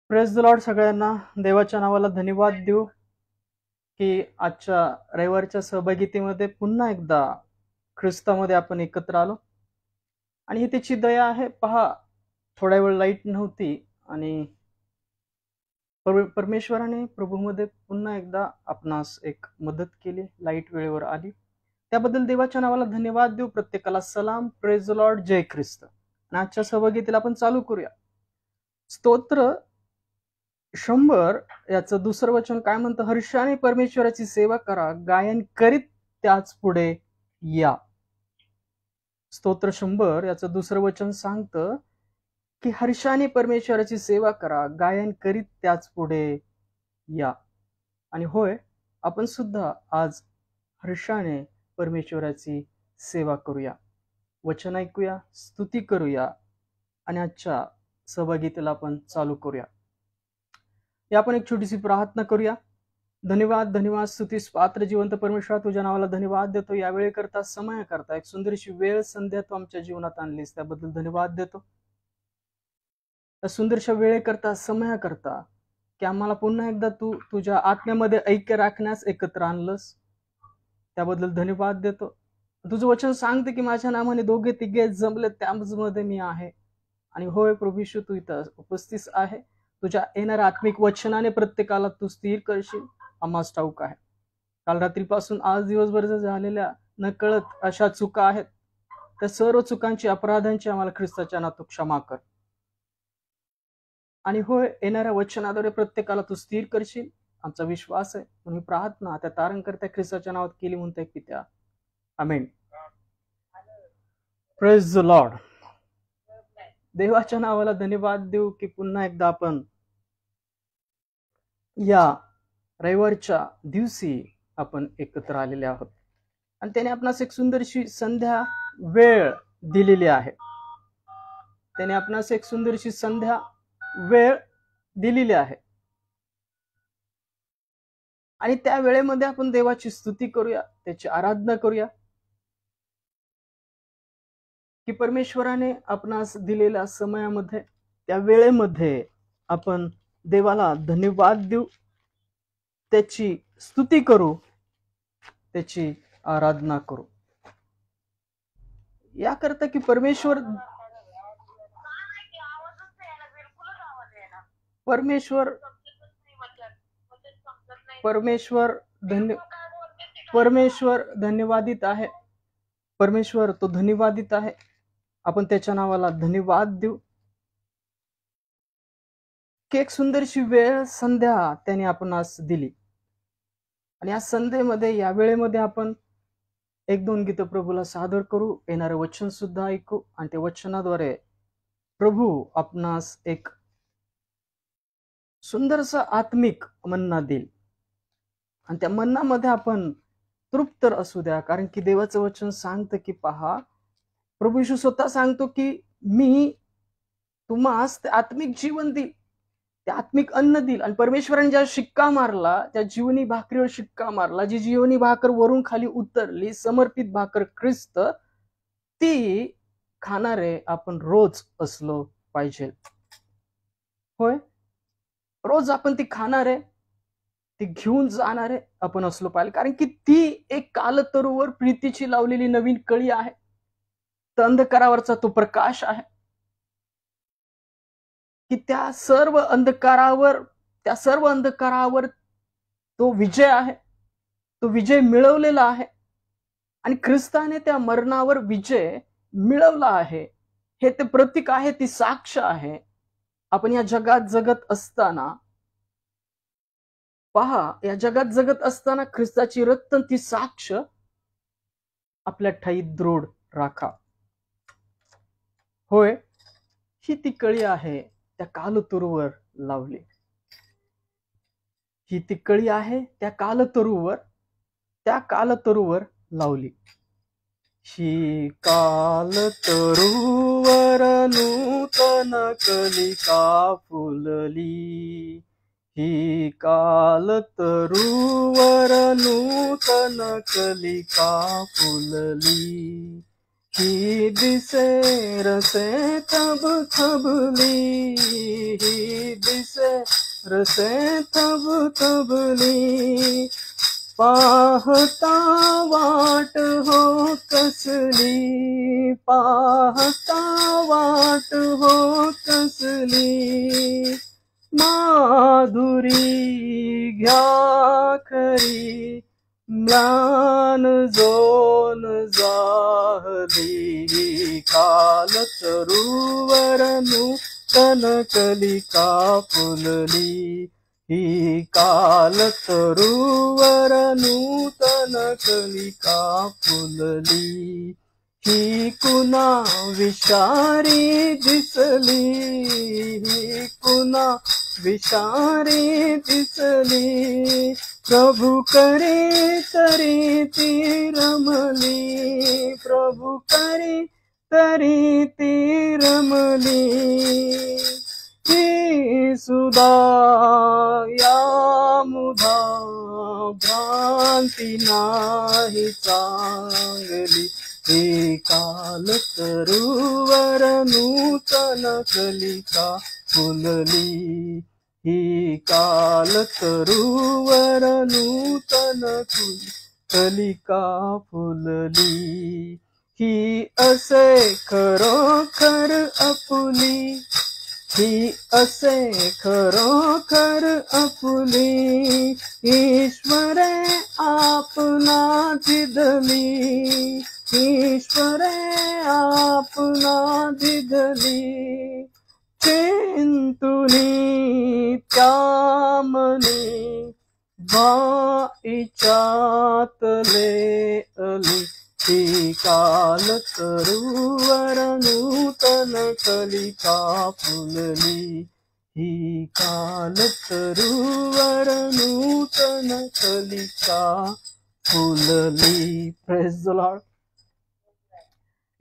Praise the Lord सगळ्यांना. देवाच्या नावाला धन्यवाद देऊ की आजच्या रविवारच्या सहभागितेमध्ये पुन्हा एकदा ख्रिस्तामध्ये आपण एकत्र आलो आणि ही त्याची दया आहे. पहा, थोड्या वेळ लाईट नव्हती आणि परमेश्वराने प्रभूमध्ये पुन्हा एकदा आपणास एक मदत केली, लाईट वेळेवर आली. त्याबद्दल देवाच्या नावाला धन्यवाद देऊ. प्रत्येकाला सलाम, प्रेज द लॉर्ड, जय ख्रिस्त. आणि आजच्या सहभागितेला आपण चालू करूया. स्तोत्र 100 याचं दुसरं वचन काय म्हणतं? हर्षाने परमेश्वराची सेवा करा, गायन करीत त्याच पुढे या. स्तोत्र 100 याचं दुसरं वचन सांगतं की हर्षाने परमेश्वराची सेवा करा, गायन करीत त्याच पुढे या. आणि होय, आपण सुद्धा आज हर्षाने परमेश्वराची सेवा करूया, वचन ऐकूया, स्तुती करूया आणि आजच्या सहभागितेला आपण चालू करूया. आपण एक छोटीशी प्रार्थना करूया. धन्यवाद धन्यवाद स्तुतीस पात्र जिवंत परमेश्वरा, तुझ्या नावाला धन्यवाद देतो. यावेळी करता, समय करता, एक सुंदरशी वेळ संध्या तू आमच्या जीवनात आणलीस, त्याबद्दल धन्यवाद देतो. त्या सुंदरशा वेळेकरता, समय करता की आम्हाला पुन्हा एकदा तू तुझ्या आत्म्यामध्ये ऐक्य राखण्यास एकत्र आणलंस, त्याबद्दल धन्यवाद देतो. तुझं वचन सांगते की माझ्या नावाने दोघे तिघे जमले त्यामध्ये मी आहे. आणि होय प्रभू येशू, तू इथं उपस्थित आहे. तुझ्या येणाऱ्या आत्मिक वचनाने प्रत्येकाला तू स्थिर करशील, आम्हास ठाऊक आहे. काल रात्रीपासून आज दिवसभर झालेल्या नकळत अशा चुका आहेत, त्या सर्व चुकांची, अपराधांची आम्हाला ख्रिस्ताच्या नावात क्षमा कर. आणि होय, येणाऱ्या वचनाद्वारे प्रत्येकाला तू स्थिर करशील, आमचा विश्वास आहे. म्हणून प्रार्थना त्या तारणकर्त्या ख्रिस्ताच्या नावात केली म्हणते पित्या, आमेन. Praise the lord. देवाच्या नावाला धन्यवाद देऊ की पुन्हा एकदा आपण या रविवारच्या दिवशी आपण एकत्र आलेले आहोत आणि त्याने आपणास एक सुंदरशी संध्या वेळ दिलेली आहे. त्याने आपणास एक सुंदरशी संध्या वेळ दिलेली आहे आणि त्या वेळेमध्ये आपण देवाची स्तुती करूया, त्याची आराधना करूया की परमेश्वराने आपणास दिलेल्या समयामध्ये, त्या वेळेमध्ये आपण देवाला धन्यवाद देऊ, त्याची स्तुती करू, त्याची आराधना करू. याकरता की परमेश्वर धन्यवादित आहे. परमेश्वर तो धन्यवादित आहे. आपण त्याच्या नावाला धन्यवाद देऊ की एक सुंदरशी वेळ संध्या त्याने आपणास दिली. आणि या संध्येमध्ये, या वेळेमध्ये आपण एक दोन गीतं प्रभूला सादर करू, येणारे वचन सुद्धा ऐकू आणि त्या वचनाद्वारे प्रभू आपणास एक सुंदरसा आत्मिक मन्ना देईल आणि त्या मन्नामध्ये आपण तृप्त असू द्या. कारण की देवाचं वचन सांगतं की पहा, प्रभू येशू स्वतः सांगतो की मी तुम्हास ते आत्मिक जीवन देईल, ते आत्मिक अन्न देईल. आणि परमेश्वराने ज्या शिक्का मारला, त्या जीवनी भाकरीवर शिक्का मारला, जी जीवनी भाकर वरून खाली उतरली, समर्पित भाकर ख्रिस्त, ती खाणारे आपण रोज असलो पाहिजे. होय, रोज आपण ती खाणारे, ती घेऊन जाणारे आपण असलो पाहिजे. कारण की ती एक कालतरूवर प्रीतीची लावलेली नवीन कळी आहे. तर अंधकारावरचा तो प्रकाश आहे की त्या सर्व अंधकारावर तो विजय आहे, तो विजय मिळवलेला आहे. आणि ख्रिस्ताने त्या मरणावर विजय मिळवला आहे, हे ते प्रतीक आहे, ती साक्ष आहे. आपण या जगात जगत असताना पहा, या जगात जगत असताना ख्रिस्ताची रक्त, ती साक्ष आपल्या ठाई दृढ राखा. होय, ही ती कळी आहे त्या कालतरूवर लावली. ही ती कळी आहे त्या कालतरूवर लावली. ही कालतरूवर नूतन कलिका फुलली. ही कालतरूवर नूतन कलिका फुलली. ही दिसे रसे तब थबली. ही दिसे रसे थबथबली, पाहता वाट हो कसली, पाहता वाट हो कसली, माधुरी घ्या खरी, म्लान जोन जाहली, काल तरुवर नूतन कलिका फुलली, ही काल तरुवर नूतन कलिका फुलली, ही कुणा विषारी दिसली, ही कुणा विषारी दिसली, प्रभु करे तरी ती रमली, प्रभु करे तरी ती रमली, ही सुधा या मुधा भ्रांती नाही चांगली, हे काल तरुवर नूतन कलिका फुलली, ही काल तरुवर नूतन कलिका फुलली, ही असे खरोखर आपुली, ही असे खरोखर आपुली, ईश्वरे आपना दिदली, ईश्वरे आपना दिदली, चिंतुनी त्यामनी बाईच्यातले अली, ही काल तरुवर नूतन कलिका फुलली, ही काल तरुवर नूतन कलिका फुलली. Praise the lord.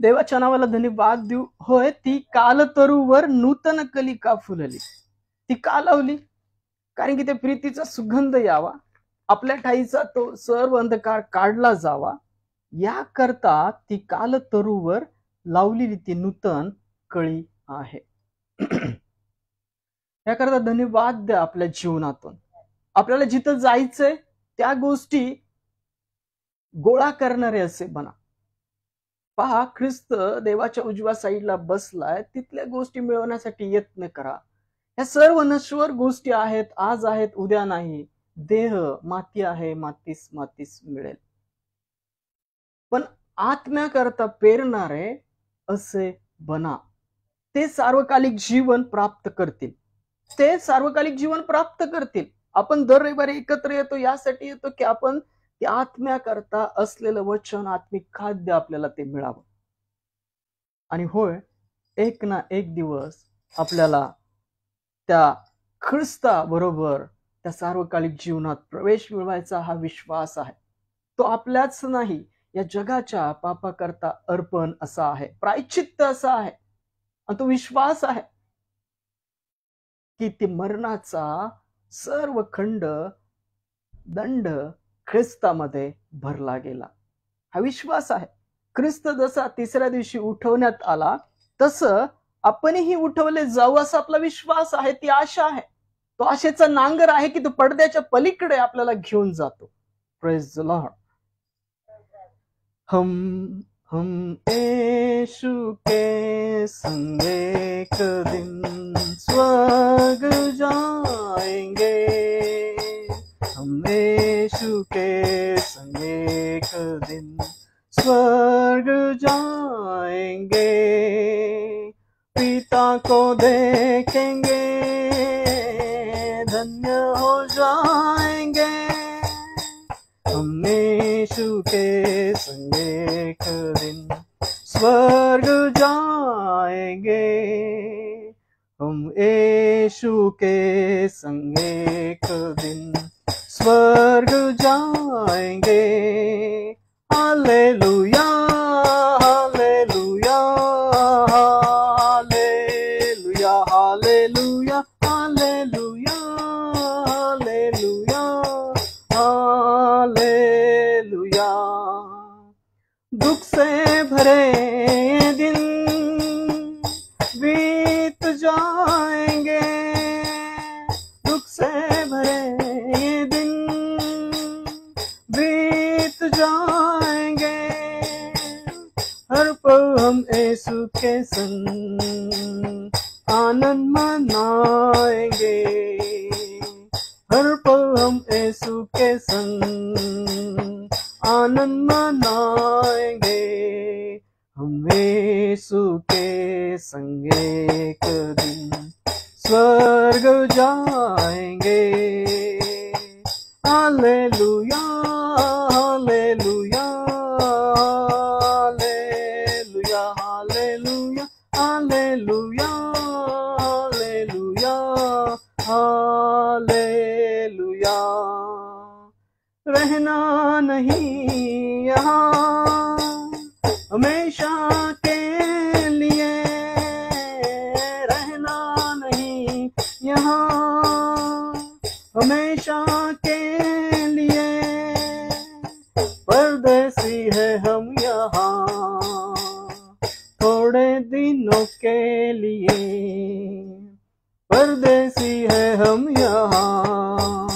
देवाच्या नावाला धन्यवाद देऊ. होय, ती काल तरुवर नूतन कलिका फुलली. ती का लावली? कारण की त्या प्रीतीचा सुगंध यावा, आपल्या ठाईचा तो सर्व अंधकार काढला जावा, या करता ती काल तरुवर लावलेली ती नूतन कळी आहे. याकरता धन्यवाद द्या आपल्या जीवनातून. आपल्याला जिथं जायचंय त्या गोष्टी गोळा करणारे असे बना. पहा, ख्रिस्त देवाच्या उजव्या साईडला बसलाय, तिथल्या गोष्टी मिळवण्यासाठी यत्न करा. या सर्व नश्वर गोष्टी आहेत, आज आहेत उद्या नाही. देह माती आहे, मातीस मातीस मिळेल. पण आत्म्याकरता पेरणारे असे बना. ते सार्वकालिक जीवन प्राप्त करतील. ते सार्वकालिक जीवन प्राप्त करतील. आपण दर रविवारी एकत्र येतो, यासाठी येतो की आपण त्या आत्म्याकरता असलेलं वचन, आत्मिक खाद्य आपल्याला ते मिळावं. आणि होय, एक ना एक दिवस आपल्याला त्या ख्रिस्ता बरोबर त्या सार्वकालिक जीवनात प्रवेश मिळवायचा हा विश्वास आहे. तो आपल्याच नाही, या जगाच्या पापाकरता अर्पण असा आहे, प्रायश्चित्त असा आहे. आणि तो विश्वास आहे की ती मरणाचा सर्व खंड दंड ख्रिस्तामध्ये भरला गेला. हा विश्वास आहे. ख्रिस्त जसा तिसऱ्या दिवशी उठवण्यात आला, तसं आपणही उठवले जाऊ असा आपला विश्वास आहे, ती आशा आहे. तो आशेचा नांगर आहे की तो पडद्याच्या पलीकडे आपल्याला घेऊन जातो. Praise the lord. हम यीशु के संग एक दिन स्वर्ग जाएंगे, हम यीशु के संग एक दिन स्वर्ग जाएंगे, पिता को देखेंगे, धन्य हो जाएंगे, हम यीशु के संग एक दिन स्वर्ग जाएंगे, हम यीशु के संग एक दिन स्वर्ग जाएंगे. Hallelujah, hallelujah, hallelujah, hallelujah, hallelujah, hallelujah, hallelujah. दुख से भरे दिन बीत जाएंगे, मनाएंगे, हर पल हम यीशु के संग आनंद मनाएंगे, हम यीशु के संग एक दिन स्वर्ग जाएंगे। Hallelujah, hallelujah, hallelujah, hallelujah, hallelujah, hallelujah, hallelujah. रहना नहीं यहाँ हमेशा के लिए, रहना नहीं यहाँ हमेशा के लिए, परदेसी है हम यहाँ थोड़े दिनों के लिए, परदेसी है हम यहाँ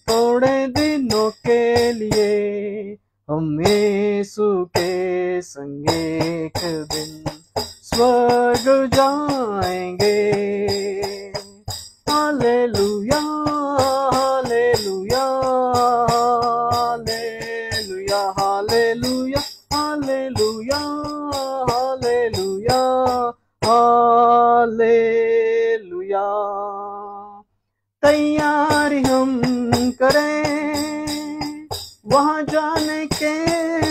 थोड़े दिनों के लिए, हम यीशु के संग एक दिन स्वर्ग जाएंगे। Hallelujah, hallelujah, hallelujah, hallelujah, hallelujah, hallelujah, hallelujah. तैयारी हम करें वहां जाने के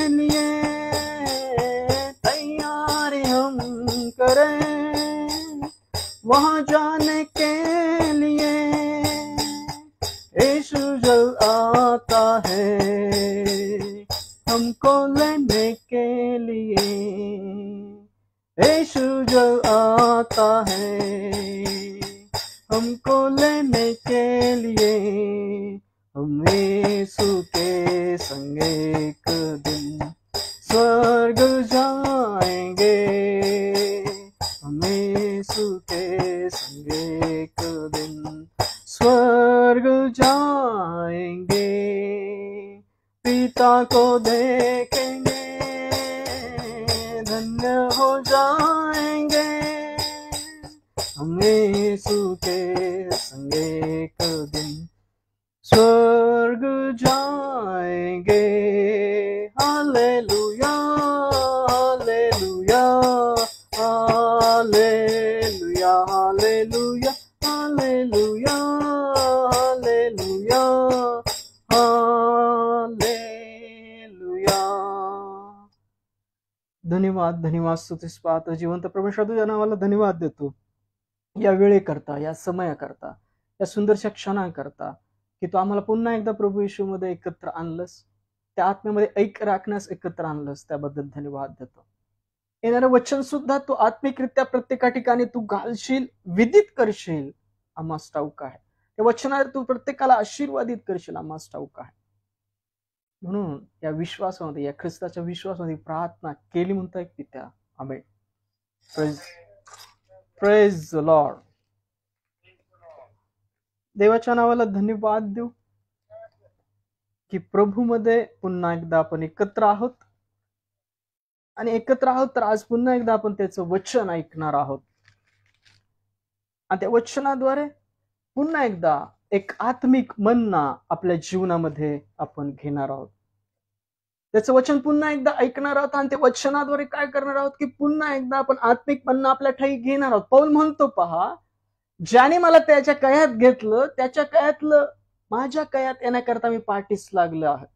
लिए, तैयारी हम करें वहां जाने के लिए, यीशु जल्द आता है हमको लेने के लिए, यीशु जल्द आता है हमको लेने के लिए, हम यीशु के संग एक दिन स्वर्ग जाएंगे, हम यीशु के संग एक दिन स्वर्ग जाएंगे। पिता को देखेंगे धन्य हो जाएंगे, हम यीशु के संग एक दिन स्वर्ग जाएंगे। Hallelujah, hallelujah, hallelujah, hallelujah, hallelujah, hallelujah, hallelujah. धन्यवाद, धन्यवाद, स्तुतीस पाहतो जिवंत परमेश्वर, तुझ्या नावाला धन्यवाद देतो या वेळेकरता, या समयाकरता, या सुंदरशा क्षणाकरता की तू आम्हाला पुन्हा एकदा प्रभू येशूमध्ये एकत्र आणलंस, त्या आत्म्यामध्ये ऐक्य राखण्यास एकत्र आणलंस, त्याबद्दल धन्यवाद देतो। येणारं वचन सुद्धा तू आत्मिकरित्या प्रत्येका ठिकाणी तू घालशील, विदित करशील, आम्हास ठाऊक आहे। त्या वचनाने तू प्रत्येकाला आशीर्वादित करशील, आम्हास ठाऊक आहे। म्हणून या विश्वासामध्ये, या ख्रिस्ताच्या विश्वासामध्ये प्रार्थना केली म्हणताय पित्या, आमेन। Praise the lord. देवाच्या नावाला धन्यवाद देऊ की प्रभूमध्ये पुन्हा एकदा आपण एकत्र आहोत, आणि एकत्र आहोत तर आज पुन्हा एकदा आपण त्याचं वचन ऐकणार आहोत, आणि त्या वचनाद्वारे पुन्हा एकदा एक आत्मिक मन्ना आपल्या जीवनामध्ये आपण घेणार आहोत। त्याचं वचन पुन्हा एकदा ऐकणार आहोत, आणि त्या वचनाद्वारे काय करणार आहोत की पुन्हा एकदा आपण आत्मिक मन्ना आपल्या ठाई घेणार आहोत। पौल म्हणतो पहा, ज्याने मला त्याच्या कयात घेतलं, त्याच्या कयातलं माझ्या कयात येण्याकरता मी पाठीस लागलो आहे।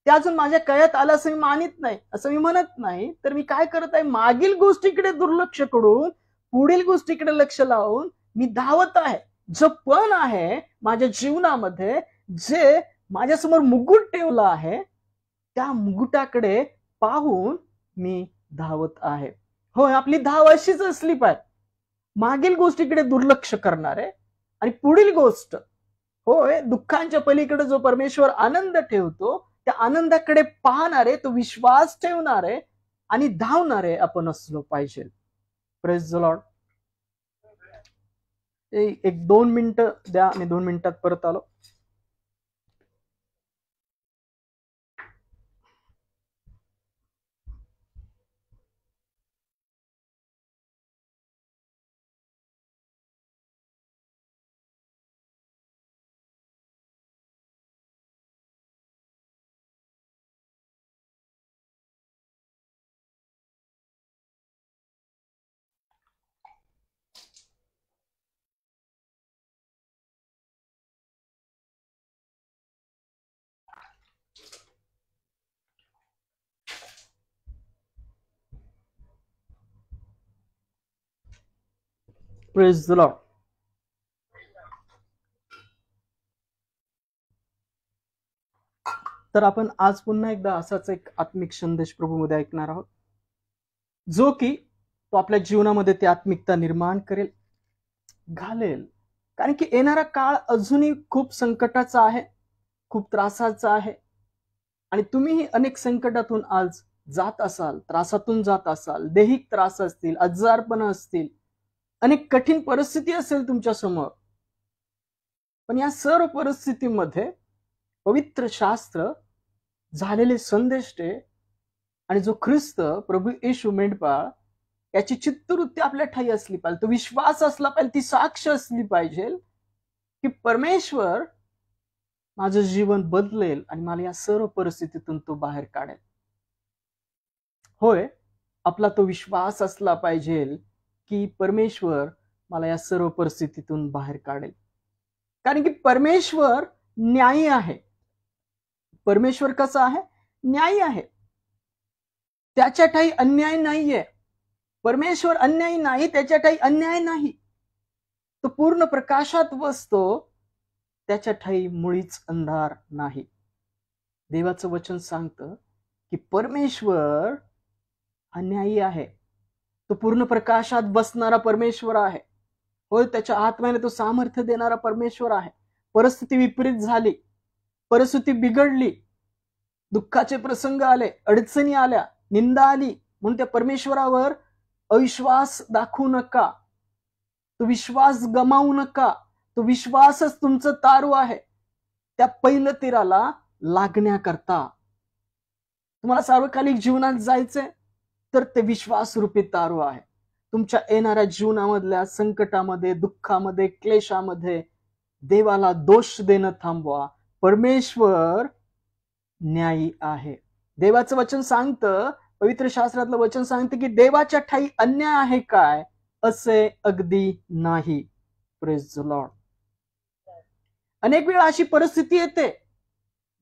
ते अजून माझ्या कयात आलं असं मी मानित नाही, असं मी म्हणत नाही, तर मी काय करत आहे, मागील गोष्टीकडे दुर्लक्ष करून पुढील गोष्टीकडे लक्ष लावून मी धावत आहे। जो पण आहे माझ्या जीवनामध्ये, जे माझ्यासमोर मुकुट ठेवला आहे, त्या मुकुटाकडे पाहून मी धावत आहे। होय, आपली धाव अशीच असली पाहिजे, मागील गोष्टीकडे दुर्लक्ष करणारे आणि पुढील गोष्ट, होय, दुःखांच्या पलीकडे जो परमेश्वर आनंद ठेवतो, त्या आनंदाकडे पाहणारे, तो विश्वास ठेवणारे आणि धावणारे आपण असलो पाहिजे। Praise the Lord. एक 2 मिनिटं द्या, मी 2 मिनिटात परत आलो। Praise the Lord. तर आपण आज पुन्हा एकदा असाच एक आत्मिक संदेश प्रभूमध्ये ऐकणार आहोत, जो की तो आपल्या जीवनामध्ये ती आत्मिकता निर्माण करेल, घालेल. कारण की येणारा काळ अजूनही खूप संकटाचा आहे, खूप त्रासाचा आहे. आणि तुम्हीही अनेक संकटातून आज जात असाल, त्रासातून जात असाल. दैहिक त्रास असतील, आजारपण असतील, अनेक कठीण परिस्थिती असेल तुमच्या समोर. पण या सर्व परिस्थितीमध्ये पवित्र शास्त्र, झालेले संदेष्टे आणि जो ख्रिस्त प्रभू येशू मेंढपाळ याची चित्तवृत्ती आपल्या ठाई असली पाहिजे, तो विश्वास असला पाहिजे, ती साक्ष असली पाहिजे की परमेश्वर माझं जीवन बदलेल आणि मला या सर्व परिस्थितीतून तो बाहेर काढेल. होय, आपला तो विश्वास असला पाहिजे की परमेश्वर मला या सर्व परिस्थितीतून बाहेर काढेल. कारण की परमेश्वर न्यायी आहे. परमेश्वर कसा आहे? न्यायी आहे. त्याच्या ठाई अन्याय नाहीये. परमेश्वर अन्यायी नाही, त्याच्या ठाई अन्याय नाही. तो पूर्ण प्रकाशात बसतो, त्याच्या ठाई मुळीच अंधार नाही. देवाचं वचन सांगतं की परमेश्वर अन्यायी आहे. तो पूर्ण प्रकाशात बसणारा परमेश्वर आहे. होय, त्याच्या आत्म्याने तो सामर्थ्य देणारा परमेश्वर आहे. परिस्थिती विपरीत झाली, परिस्थिती बिघडली, दुःखाचे प्रसंग आले, अडचणी आल्या, निंदा आली, म्हणून त्या परमेश्वरावर अविश्वास दाखवू नका. तो विश्वास गमावू नका. तो विश्वासच तुमचं तारू आहे. त्या पहिलं तीराला लागण्याकरता तुम्हाला सार्वकालिक जीवनात जायचंय, तर ते विश्वास रूपी तारू आहे. तुमच्या येणाऱ्या जीवनामधल्या संकटामध्ये, दुःखामध्ये, क्लेशामध्ये देवाला दोष देणं थांबवा. परमेश्वर न्यायी आहे. देवाचं वचन सांगतं, पवित्र शास्त्रातलं वचन सांगतं की देवाच्या ठाई अन्याय आहे काय? असे अगदी नाही. Praise the Lord. अनेक वेळा अशी परिस्थिती येते,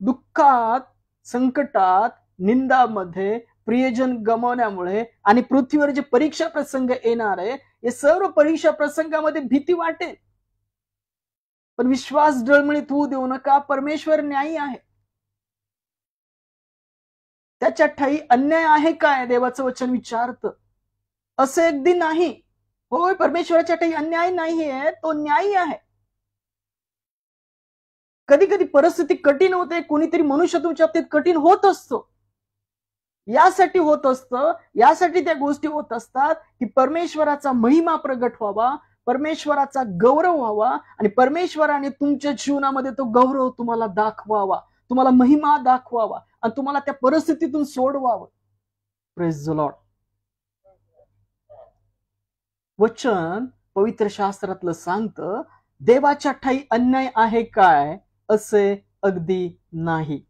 दुःखात, संकटात, निंदामध्ये, प्रियजन गमावण्यामुळे आणि पृथ्वीवर जे परीक्षा प्रसंग येणार आहे, हे सर्व परीक्षा प्रसंगामध्ये भीती वाटेल. पण विश्वास डळमळीत होऊ देऊ नका. परमेश्वर न्यायी आहे. त्याच्या ठाई अन्याय आहे काय? देवाचं वचन विचारतं. असे अगदी नाही. होय, परमेश्वराच्या ठाई अन्याय नाहीये, तो न्यायी आहे. कधी कधी परिस्थिती कठीण होते, कोणीतरी मनुष्य तुमच्या बाबतीत कठीण होत असतो. यासाठी होत असतं, यासाठी त्या गोष्टी होत असतात की परमेश्वराचा महिमा प्रगट व्हावा, परमेश्वराचा गौरव व्हावा आणि परमेश्वराने तुमच्या जीवनामध्ये तो गौरव तुम्हाला दाखवावा, तुम्हाला महिमा दाखवावा आणि तुम्हाला त्या परिस्थितीतून सोडवावं. Praise the Lord. वचन पवित्र शास्त्रातलं सांगतं, देवाच्या ठाई अन्याय आहे काय? असे अगदी नाही.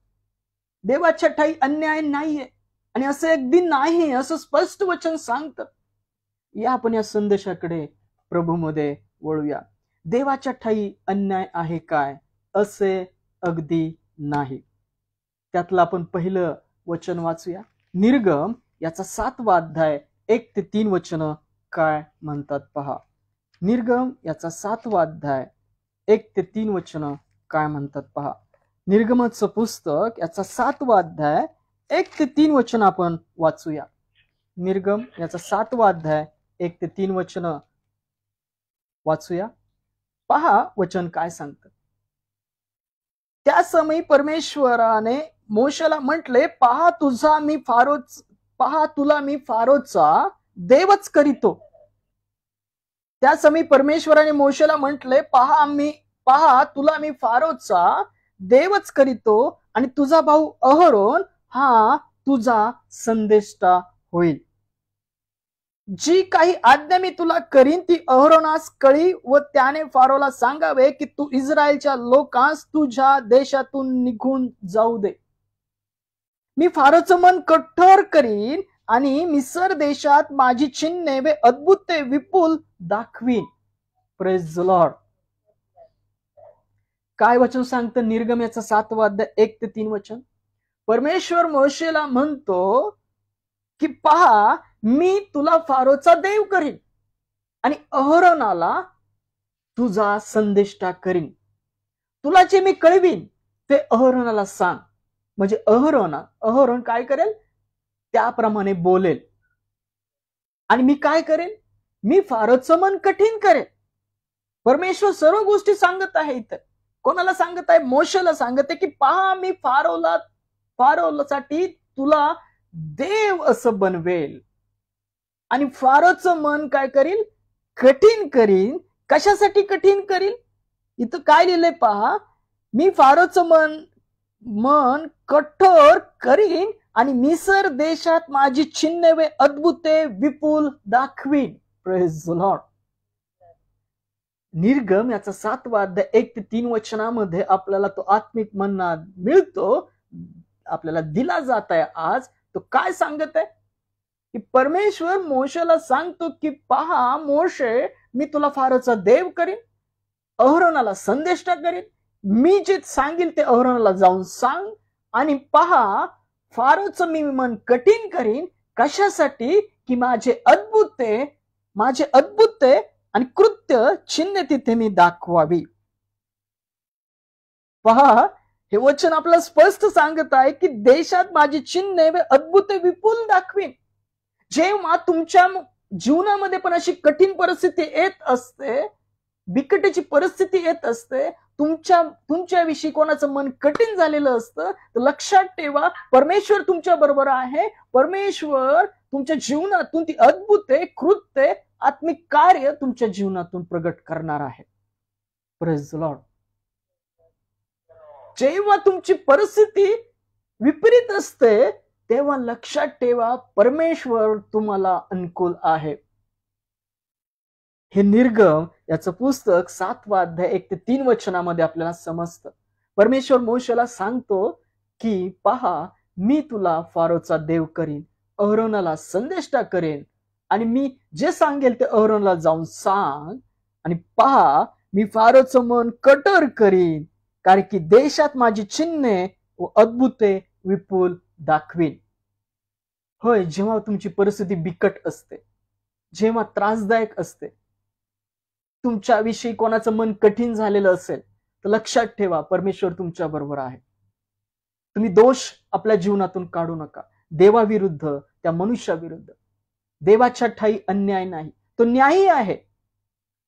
देवाच्या ठाई अन्याय नाहीये आणि असे अगदी नाही असं स्पष्ट वचन सांगतं. या आपण या संदेशाकडे प्रभूमध्ये वळूया. देवाच्या ठाई अन्याय आहे काय? असे अगदी नाही. त्यातलं आपण पहिलं वचन वाचूया. निर्गम याचा 7वा अध्याय 1 ते 3 वचन काय म्हणतात पहा. निर्गम याचा 7वा अध्याय 1 ते 3 वचन काय म्हणतात पहा. निर्गमाचं पुस्तक याचा 7वा अध्याय 1 ते 3 वचन आपण वाचूया. निर्गम याचा 7वा अध्याय 1 ते 3 वचन वाचूया. पहा वचन काय सांगतं. त्या समयी परमेश्वराने मोशेला म्हटले, पहा तुला मी फारोचा देवच करीतो. त्या समयी परमेश्वराने मोशेला म्हटले, पहा तुला मी फारोचा देवच करीतो आणि तुझा भाऊ अहरोन हा तुझा संदेष्टा होईल. जी काही आज्ञा मी तुला करीन ती अहरोनास कळी व त्याने फारोला सांगावे की तू इस्रायलच्या लोकांस तुझ्या देशातून निघून जाऊ दे. मी फारोचं मन कठोर करीन आणि मिसर देशात माझी चिन्हे व अद्भुते विपुल दाखवीन. Praise the Lord. काय वचन सांगतं निर्गम याचा 7वा अध्याय 1 ते 3 वचन. परमेश्वर मोशेला म्हणतो की पहा मी तुला फारोचा देव करीन. आणि अहरोनाला तुझा संदेष्टा करीन. तुला जे मी कळवीन ते अहरोनाला सांग. म्हणजे अहरोन काय करेल, त्याप्रमाणे बोलेल. आणि मी काय करेन, मी फारोचं मन कठीण करेल. परमेश्वर सर्व गोष्टी सांगत आहे इथं. कोणाला सांगत आहे? मोशेला सांगत आहे की पहा, मी फारोसाठी तुला देव असं बनवेल. आणि फारोचं मन काय करील, कठीण करीन. कशासाठी कठीण करील? इथं काय लिहिलंय पहा, मी फारोचं मन कठोर करीन आणि मिसर देशात माझी चिन्हे व अद्भुते विपुल दाखवीन. Praise the Lord. निर्गम याचा 7वा अध्याय 1 ते 3 वचनामध्ये आपल्याला तो आत्मिक मन्ना मिळतो, आपल्याला दिला जात आहे आज. तो काय सांगत आहे की परमेश्वर मोशेला सांगतो की पहा मोशे, मी तुला फारोचा देव करीन, अहरोनाला संदेष्टा करीन. मी जे सांगेल ते अहरोनाला जाऊन सांग. आणि पहा, फारोचं मी मन कठीण करीन. कशासाठी? की माझे अद्भुते आणि कृत्य चिन्ह तिथे मी दाखवावी. पहा, हे वचन आपल्याला स्पष्ट सांगत आहे की देशात माझी चिन्हे व अद्भुत विपुल दाखवीन. जेव्हा तुमच्या जीवनामध्ये पण अशी कठीण परिस्थिती येत असते, बिकटाची परिस्थिती येत असते, तुमच्याविषयी कोणाचं मन कठीण झालेलं असतं, तर लक्षात ठेवा, परमेश्वर तुमच्या बरोबर आहे. परमेश्वर तुमच्या जीवनातून ती अद्भुते कृत्य आत्मिक कार्य तुमच्या जीवनातून प्रगट करणार आहे. Praise the Lord. जेव्हा तुमची परिस्थिती विपरीत असते तेव्हा लक्षात ठेवा, परमेश्वर तुम्हाला अनुकूल आहे. हे निर्गम याचं पुस्तक 7वा अध्याय 1 ते 3 वचनामध्ये आपल्याला समजतं. परमेश्वर मोशेला सांगतो की पहा, मी तुला फारोचा देव करीन, अहरोनाला संदेष्टा करेन. आणि मी जे सांगेल ते अहरोनला जाऊन सांग. आणि पहा, मी फारोचं मन कठोर करीन, कारण की देशात माझी चिन्हे व अद्भुते विपुल दाखवीन. होय, जेव्हा तुमची परिस्थिती बिकट असते, जेव्हा त्रासदायक असते, तुमच्याविषयी कोणाचं मन कठीण झालेलं असेल, तर लक्षात ठेवा, परमेश्वर तुमच्या बरोबर आहे. तुम्ही दोष आपल्या जीवनातून काढू नका. देवाविरुद्ध, त्या मनुष्याविरुद्ध. देवाच्या ठाई अन्याय नाही, तो न्यायी आहे.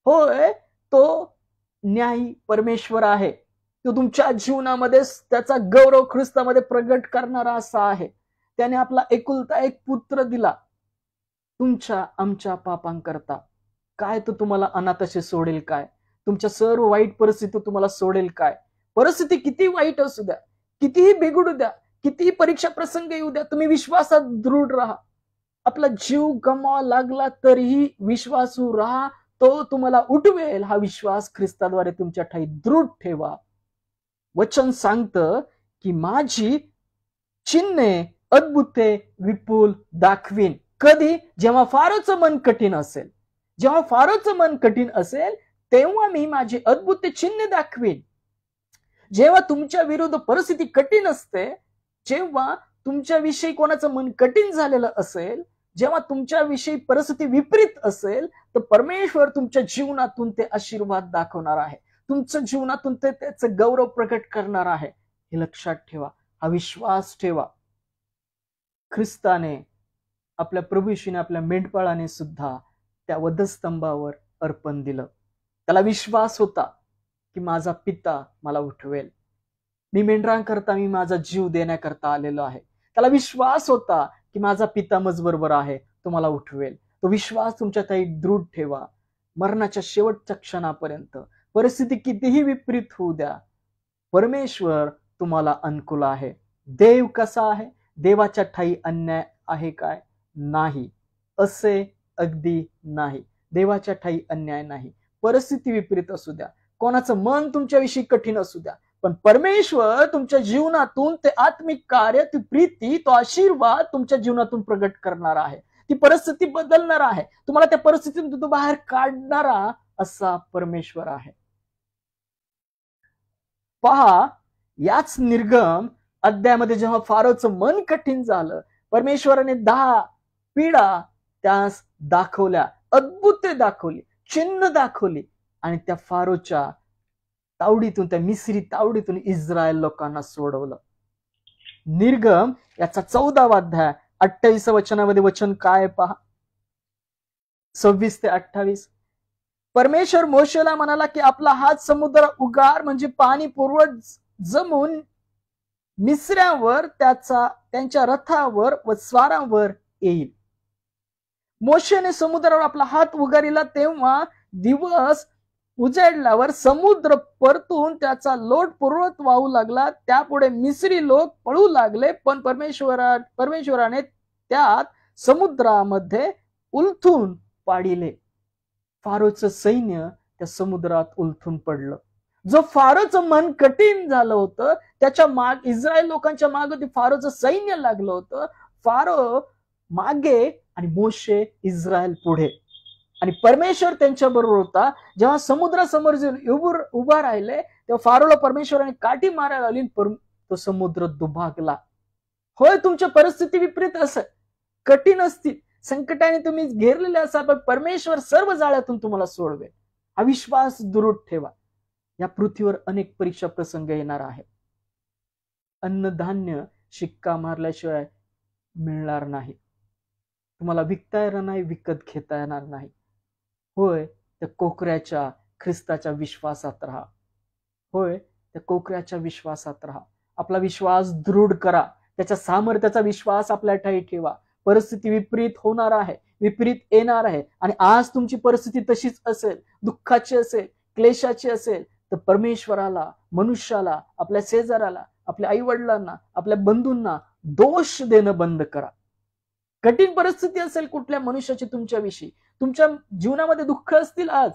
होय, तो न्यायी परमेश्वर आहे. तो तुमच्या जीवनामध्ये त्याचा गौरव ख्रिस्तामध्ये प्रगट करणारा असा आहे. त्याने आपला एकुलता एक पुत्र दिला तुमच्या आमच्या पापांकरता. काय तो तुम्हाला अनाथाशी सोडेल काय? तुमच्या सर्व वाईट परिस्थिती तुम्हाला सोडेल काय? परिस्थिती किती वाईट असू द्या, कितीही बिघडू द्या, कितीही परीक्षा प्रसंग येऊ द्या, तुम्ही विश्वासात दृढ राहा. आपला जीव गमावा लागला तरीही विश्वासू राहा, तो तुम्हाला उठवेल. हा विश्वास ख्रिस्ताद्वारे तुमच्या ठाई दृढ ठेवा. वचन सांगतं की माझी चिन्हे अद्भुते विपुल दाखवीन. कधी? जेव्हा फारोचं मन कठीण असेल. जेव्हा फारोचं मन कठीण असेल तेव्हा मी माझे अद्भुत चिन्ह दाखवीन. जेव्हा तुमच्या विरुद्ध परिस्थिती कठीण असते, जेव्हा तुमच्याविषयी कोणाचं मन कठीण झालेलं असेल, जेव्हा तुमच्याविषयी परिस्थिती विपरीत असेल, तर परमेश्वर तुमच्या जीवनातून ते आशीर्वाद दाखवणार आहे. तुमच्या जीवनातून ते त्याचं गौरव प्रकट करणार आहे. हे लक्षात ठेवा, हा विश्वास ठेवा. ख्रिस्ताने आपल्या प्रभू येशूने आपल्या मेंढपाळाने सुद्धा त्या वधस्तंभावर अर्पण दिलं. त्याला विश्वास होता की माझा पिता मला उठवेल. मी मेंढरांकरता मी माझा जीव देण्याकरता आलेलो आहे. त्याला विश्वास होता की माझा पिता माझबरोबर आहे, तो मला उठवेल. तो विश्वास तुमच्या काही दृढ ठेवा. मरणाच्या शेवटच्या क्षणापर्यंत परिस्थिती कितीही विपरीत होऊ द्या, परमेश्वर तुम्हाला अनुकूल आहे. देव कसा आहे? देवाच्या ठाई अन्याय आहे काय? नाही, असे अगदी नाही. देवाच्या ठाई अन्याय नाही. परिस्थिती विपरीत असू द्या, कोणाचं मन तुमच्याविषयी कठीण असू द्या, पण परमेश्वर तुमच्या जीवनातून ते आत्मिक कार्य, ती प्रीती, तो आशीर्वाद तुमच्या जीवनातून प्रगट करणार आहे. ती परिस्थिती बदलणार आहे. तुम्हाला त्या परिस्थितीतून तो बाहेर काढणारा असा परमेश्वर आहे. पहा, याच निर्गम अध्यायामध्ये जेव्हा फारोचं मन कठीण झालं, परमेश्वराने 10 पीडा त्यास दाखवल्या, अद्भुते दाखवली, चिन्ह दाखवली आणि त्या फारोच्या तावडीतून, त्या मिस्री तावडीतून इस्रायल लोकांना सोडवलं. निर्गम याचा 14वा अध्याय 28 वचनामध्ये वचन काय पहा, 26 ते 28. परमेश्वर मोशेला म्हणाला की आपला हात समुद्र उगार, म्हणजे पाणी पूर्व जमून मिस्र्यांवर, त्यांच्या रथावर व स्वारांवर येईल. मोशेने समुद्रावर आपला हात उगारिला, तेव्हा दिवस उजाडल्यावर समुद्र परतून त्याचा लोट पूर्वत वाहू लागला. त्यापुढे मिस्री लोक पळू लागले, पण परमेश्वराने त्यात समुद्रामध्ये उलथून पाडिले. फारोचं सैन्य त्या समुद्रात उलथून पडलं. जो फारोचं मन कठीण झालं होतं, त्याच्या इस्रायल लोकांच्या मागे ते फारोचं सैन्य लागलं होतं. फारो मागे आणि मोशे इस्रायल पुढे, आणि परमेश्वर त्यांच्या बरोबर होता. जेव्हा समुद्रासमोर उभा राहिले तेव्हा फारोला परमेश्वराने काठी मारायला आली, तो समुद्र दुभागला. होय, तुमच्या परिस्थिती विपरीत असेल, कठीण असतील, संकटाने तुम्ही घेरलेले असाल, पण परमेश्वर सर्व जाळ्यातून तुम्हाला सोडवेल. हा विश्वास दृढ ठेवा. या पृथ्वीवर अनेक परीक्षा प्रसंग येणार आहेत. अन्नधान्य शिक्का मारल्याशिवाय मिळणार नाही. तुम्हाला विकता येणार नाही, विकत घेता येणार नाही. होय, त्या कोकऱ्याच्या ख्रिस्ताच्या विश्वासात राहा. होय, त्या कोकऱ्याच्या विश्वासात राहा. आपला विश्वास दृढ करा. त्याच्या सामर्थ्याचा विश्वास आपल्या ठाई ठेवा. परिस्थिती विपरीत होणार आहे, विपरीत येणार आहे, आणि आज तुमची परिस्थिती तशीच असेल, दुःखाची असेल, क्लेशाची असेल, तर परमेश्वराला, मनुष्याला, आपल्या शेजाऱ्याला, आपल्या आई वडिलांना, आपल्या बंधूंना दोष देणं बंद करा. कठीण परिस्थिती असेल कुठल्या मनुष्याची तुमच्याविषयी, तुमच्या जीवनामध्ये दुःख असतील आज,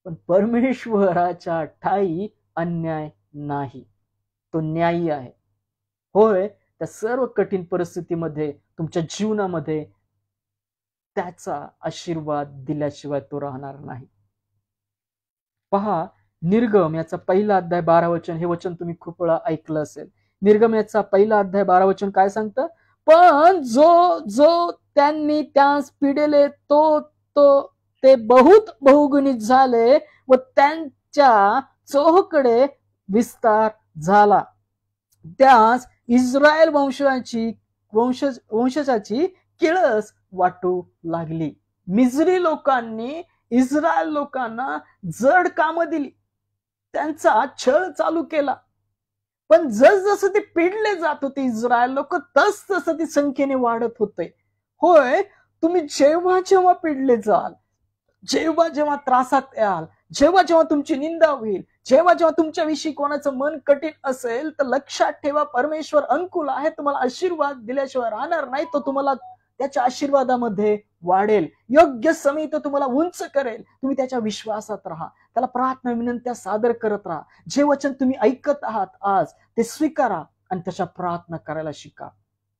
पण परमेश्वराच्या ठाई अन्याय नाही, तो न्यायी आहे. होय, त्या सर्व कठीण परिस्थितीमध्ये तुमच्या जीवनामध्ये त्याचा आशीर्वाद दिल्याशिवाय तो राहणार नाही. पहा, निर्गम याचा 1 अध्याय 12 वचन, हे वचन तुम्ही खूप वेळा ऐकलं असेल. निर्गम याचा 1 अध्याय 12 वचन काय सांगतं? पण जो त्यांनी त्यास पिडले ते बहुत बहुगुणित झाले व त्यांच्या चोहोकडे विस्तार झाला. त्यास इस्रायल वंशजाची किळस वाटू लागली. मिस्री लोकांनी इस्रायल लोकांना जड कामं दिली, त्यांचा छळ चालू केला. पण जसजसं ते पिडले जात होते इस्रायल लोक, तसतसं ती संख्येने वाढत होते. होय, तुम्ही जेव्हा जेव्हा पिडले जाल, जेव्हा जेव्हा त्रासात याल, जेव्हा जेव्हा तुमची निंदा होईल, जेव्हा जेव्हा तुमच्याविषयी कोणाचं मन कठीण असेल, तर लक्षात ठेवा, परमेश्वर अनुकूल आहे. तुम्हाला आशीर्वाद दिल्याशिवाय राहणार नाही. तो तुम्हाला त्याच्या आशीर्वादामध्ये वाढेल, योग्य समय तो तुम्हाला उंच करेल. तुम्ही त्याच्या विश्वासात राहा, त्याला प्रार्थना विनंत्या सादर करत राहा. जे वचन तुम्ही ऐकत आहात आज, ते स्वीकारा आणि त्याच्या प्रार्थना करायला शिका.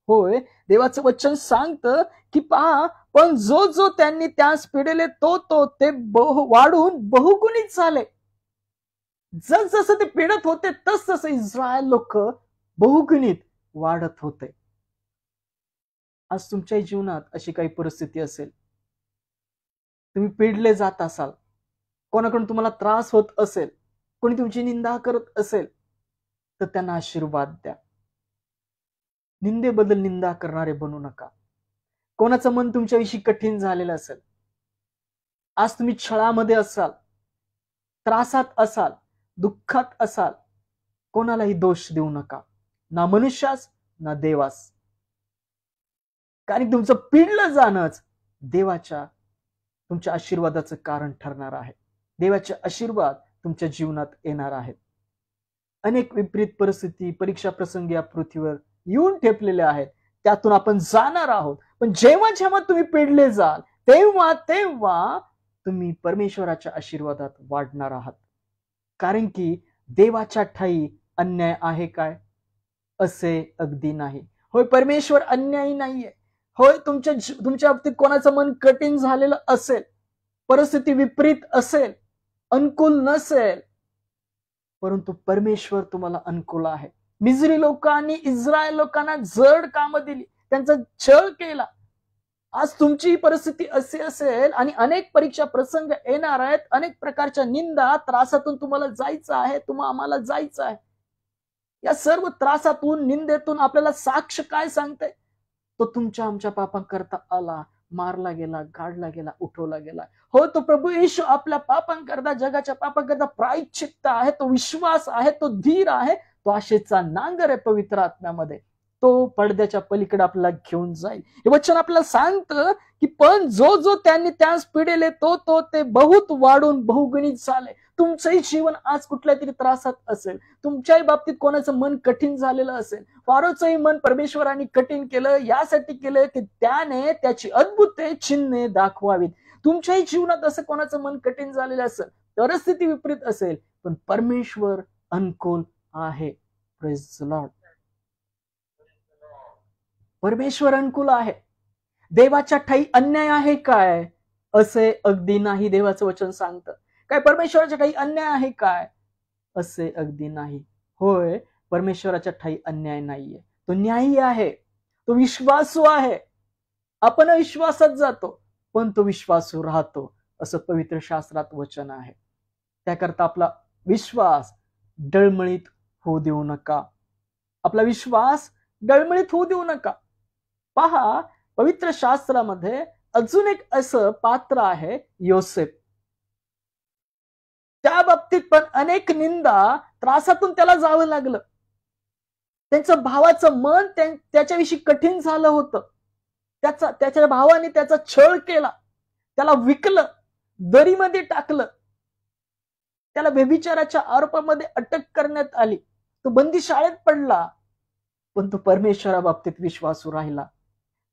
होय, देवाचं वचन सांगतं की पहा, पण जो त्यांनी त्यास पिडले ते वाढून बहुगुणित झाले. जसं ते पिडत होते तसं इस्रायल लोक बहुगुणित वाढत होते. आज तुमच्या जीवनात अशी काही परिस्थिती असेल, तुम्ही पिडले जात असाल, कोणाकडून तुम्हाला त्रास होत असेल, कोणी तुमची निंदा करत असेल, तर त्यांना आशीर्वाद द्या. निंदेबद्दल निंदा करणारे बनू नका. कोणाचं मन तुमच्याविषयी कठीण झालेलं असेल, आज तुम्ही छळामध्ये असाल, त्रासात असाल, दुःखात असाल, कोणालाही दोष देऊ नका, ना मनुष्यास ना देवास. कारण तुमचं पिडलं जाणंच तुमच्या आशीर्वादाचं कारण ठरणार आहे. देवाचे आशीर्वाद तुमच्या जीवनात येणार आहेत. अनेक विपरीत परिस्थिती, परीक्षा प्रसंगी या पृथ्वीवर येऊन ठेपलेले आहेत, त्यातून आपण जाणार आहोत. पण जेव्हा जेव्हा तुम्ही पिडले जाल, तेव्हा तुम्ही परमेश्वराच्या आशीर्वादात वाढणार आहात. कारण की देवाच्या ठाई अन्याय आहे काय? असे अगदी नाही. होय, परमेश्वर अन्यायी नाहीये. होय, तुमच्या बाबतीत कोणाचं मन कठीण झालेलं असेल, परिस्थिती विपरीत असेल, अनुकूल नसेल, परंतु परमेश्वर तुम्हाला अनुकूल आहे. मिस्री लोकांनी इस्रायल लोकांना जड कामं दिली, त्यांचा छळ केला, आज तुमची परिस्थिती अशी असेल आणि अनेक परीक्षा प्रसंग येणार आहेत, अनेक प्रकारच्या निंदा त्रासातून तुम्हाला जायचं आहे, आम्हाला जायचं आहे. या सर्व त्रासातून निंदेतून आपल्याला साक्ष काय सांगते? तो तुमच्या आमच्या पापांकरता आला, मारला गेला, गाडला गेला, उठवला गेला. हो, तो प्रभू येशू आपल्या पापांकरता, जगाच्या पापांकरता प्रायश्चित्त आहे, तो विश्वास आहे, तो धीर आहे, तो आशेचा नांगर आहे पवित्र आत्म्यामध्ये. तो पडद्याच्या पलीकडे आपल्याला घेऊन जाईल. हे वचन आपल्याला सांगतं की पण जो त्यांनी त्यास पिडेले तो ते बहुत वाढून बहुगुणित झाले. तुमचंही जीवन आज कुठल्या तरी त्रासात असेल, तुमच्याही बाबतीत कोणाचं मन कठीण झालेलं असेल. फारोचंही मन परमेश्वरांनी कठीण केलं, यासाठी केलं की त्याने त्याची अद्भुत चिन्हे दाखवावीत. तुमच्याही जीवनात असं कोणाचं मन कठीण झालेलं असेल, परिस्थिती विपरीत असेल, पण परमेश्वर अनुकूल आहे. Praise the Lord. परमेश्वर अनुकूल आहे. देवाच्या ठाई अन्याय आहे काय? असे अगदी नाही. देवाचं वचन सांगतं काय परमेश्वराच्या ठाई अन्याय आहे काय? असे अगदी नाही. होय, परमेश्वराच्या ठाई अन्याय नाहीये. तो न्यायी आहे, तो विश्वासू आहे. आपण विश्वासात जातो पण तो विश्वासू राहतो, असं पवित्र शास्त्रात वचन आहे. त्याकरता आपला विश्वास डळमळीत होऊ देऊ नका. आपला विश्वास डळमळीत होऊ देऊ नका. पहा, पवित्र शास्त्रामध्ये अजून एक असं पात्र आहे, योसेफ. त्या बाबतीत पण अनेक निंदा त्रासातून त्याला जावं लागलं. त्यांचं भावाचं मन त्याच्याविषयी कठीण झालं होतं. त्याच्या भावाने त्याचा छळ केला, त्याला विकलं, दरीमध्ये टाकलं, त्याला व्यभिचाराच्या आरोपामध्ये अटक करण्यात आली. तो बंदी शाळेत पडला, पण तो परमेश्वराबाबतीत विश्वासू राहिला.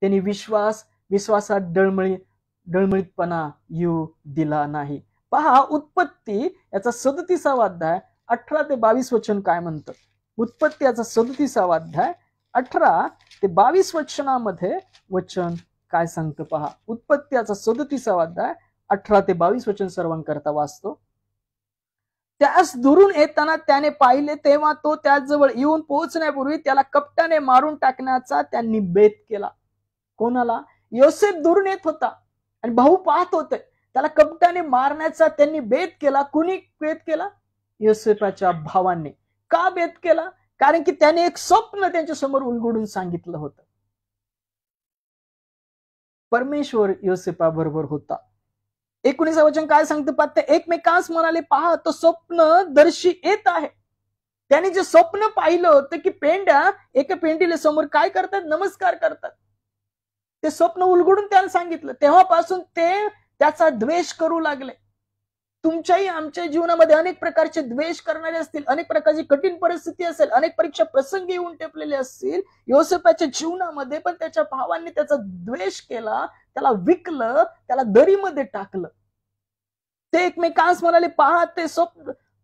त्यांनी विश्वासात डळमळीतपणा येऊ दिला नाही. पहा, उत्पत्ती याचा 37 अध्याय 18 ते 22 वचन काय म्हणतं. उत्पत्ती याचा 37 अध्याय 18 ते 22 वचनामध्ये वचन काय सांगतं पहा. उत्पत्ती याचा 37 अध्याय 18 ते 22 वचन सर्वांकरता वाचतो. त्यास दुरून येताना त्याने पाहिले, तेव्हा तो त्याजवळ येऊन पोहोचण्यापूर्वी त्याला कपटाने मारून टाकण्याचा त्यांनी बेत केला. कोणाला? योसेफ दुरून येत होता आणि भाऊ पाहत होते. त्याला कपटाने मारण्याचा त्यांनी बेत केला. कुणी बेत केला? योसेफाच्या भावांनी. का बेत केला? कारण की त्याने एक स्वप्न त्यांच्या समोर उलगडून सांगितलं होतं. परमेश्वर योसेफाबरोबर होता. 19 वचन काय सांगतं पाहते, एकमेकांस म्हणाले, पहा तो स्वप्नदर्शी येत आहे. त्यांनी जे स्वप्न पाहिलं होतं की पेंड्या एका पेंडीला समोर काय करतात? नमस्कार करतात. ते स्वप्न उलगडून त्याला सांगितलं. तेव्हापासून ते त्याचा द्वेष करू लागले. तुमच्याही आमच्या जीवनामध्ये अनेक प्रकारचे द्वेष करणारे असतील, अनेक प्रकारची कठीण परिस्थिती असेल, अनेक परीक्षा प्रसंग येऊन टेपलेले असतील. योसेफाच्या जीवनामध्ये पण त्याच्या भावांनी त्याचा द्वेष केला, त्याला विकलं, त्याला दरीमध्ये टाकलं. ते एकमेकांस म्हणाले, पहा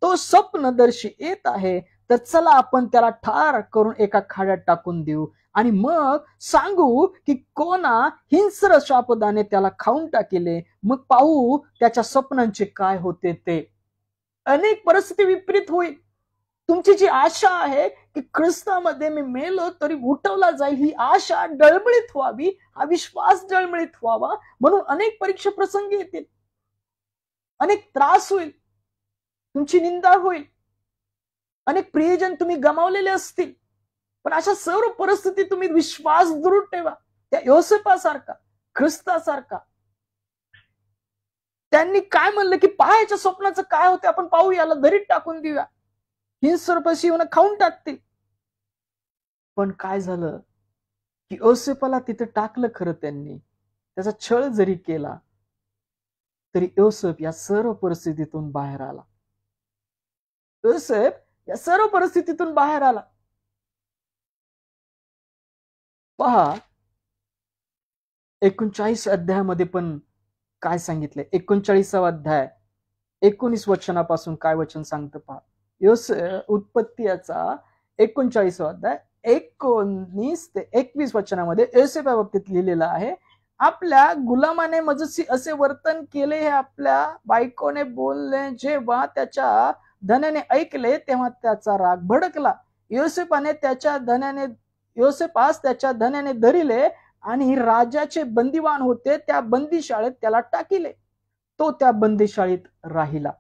तो स्वप्नदर्शी येत आहे, तर चला आपण त्याला ठार करून एका खाड्यात टाकून देऊ आणि मग सांगू की कोणा हिंस्र शापदाने त्याला खाऊन टाकेले, मग पाहू त्याच्या स्वप्नांचे काय होते ते. अनेक परिस्थिती विपरीत होईल. तुमची जी आशा आहे की ख्रिस्तामध्ये मी मेलो तरी उठवला जाईल, ही आशा डळमळीत व्हावी, हा विश्वास डळमळीत व्हावा, म्हणून अनेक परीक्षा प्रसंग येतील, अनेक त्रास होईल, तुमची निंदा होईल, अनेक प्रियजन तुम्ही गमावलेले असतील. पण अशा सर्व परिस्थितीत तुम्ही विश्वास दृढ ठेवा, त्या योसेफासारखा, ख्रिस्तासारखा. त्यांनी काय म्हणलं की पहायच्या स्वप्नाचं काय होते आपण पाहू, याला दरीत टाकून देऊया, हिंस्रपशी येऊन खाऊन टाकतील. पण काय झालं की योसेफाला तिथे टाकलं खरं त्यांनी, त्याचा छळ जरी केला तरी योसेफ या सर्व परिस्थितीतून बाहेर आला. योसेफ या सर्व परिस्थितीतून बाहेर आला. पहा, 39 अध्यायामध्ये पण काय सांगितलंय. 39 अध्याय 19 वचनापासून काय वचन सांगतं पहा. उत्पत्ती याचा 39 अध्याय 19 ते 21 वचनामध्ये योसेफा बाबतीत लिहिलेलं आहे. आपल्या गुलामाने मजसी असे वर्तन केले हे आपल्या बायकोने बोलले. जेव्हा त्याच्या धन्याने ऐकले तेव्हा त्याचा राग भडकला. योसेफास त्याच्या धन्याने धरिले आणि राजाचे बंदिवान होते त्या बंदीशाळेत त्याला टाकिले. तो त्या बंदीशाळेत राहिला.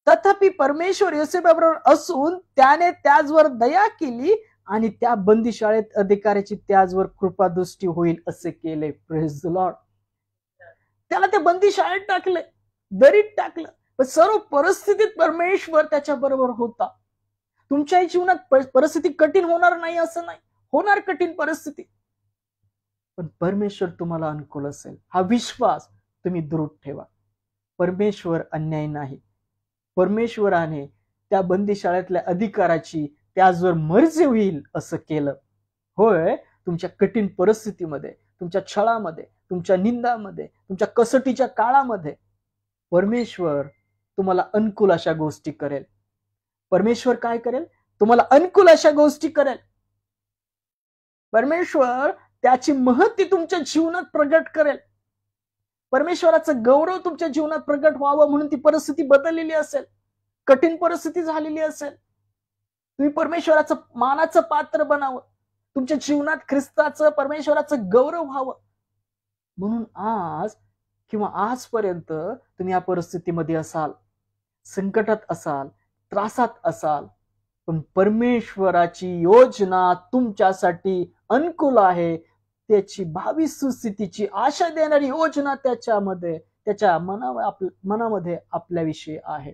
तथापि परमेश्वर योसेफाबरोबर असून त्याने त्याचवर दया केली आणि त्या बंदीशाळेत अधिकाऱ्याची त्याचवर कृपादृष्टी होईल असे केले. Praise the Lord. त्याला त्या बंदीशाळेत टाकले, दरीत टाकलं, पण सर्व परिस्थितीत परमेश्वर त्याच्या बरोबर होता. तुमच्याही जीवनात परिस्थिती कठीण होणार नाही असं नाही, होणार कठीण परिस्थिती, पण परमेश्वर तुम्हाला अनुकूल असेल हा विश्वास तुम्ही दृढ ठेवा. परमेश्वर अन्याय नाही. परमेश्वराने त्या बंदीशाळेतल्या अधिकाराची त्याचवर मर्जी होईल असं केलं. होय, तुमच्या कठीण परिस्थितीमध्ये, तुमच्या छळामध्ये, तुमच्या निंदामध्ये, तुमच्या कसोटीच्या काळामध्ये परमेश्वर तुम्हाला अनुकूल अशा गोष्टी करेल. परमेश्वर काय करेल? तुम्हाला अनुकूल अशा गोष्टी करेल. परमेश्वर त्याची महती तुमच्या जीवनात प्रगट करेल. परमेश्वराचं गौरव तुमच्या जीवनात प्रगट व्हावं म्हणून ती परिस्थिती बदललेली असेल, कठीण परिस्थिती झालेली असेल. तुम्ही परमेश्वराचं मानाचं पात्र बनावं, तुमच्या जीवनात ख्रिस्ताचं, परमेश्वराचं गौरव व्हावं म्हणून आज किंवा आजपर्यंत तुम्ही या परिस्थितीमध्ये असाल, संकटात असाल, त्रासात असाल, पण परमेश्वराची योजना तुमच्यासाठी अनुकूल आहे. त्याची भावी सुस्थितीची आशा देणारी योजना त्याच्यामध्ये, त्याच्या मनामध्ये आपल्याविषयी आहे.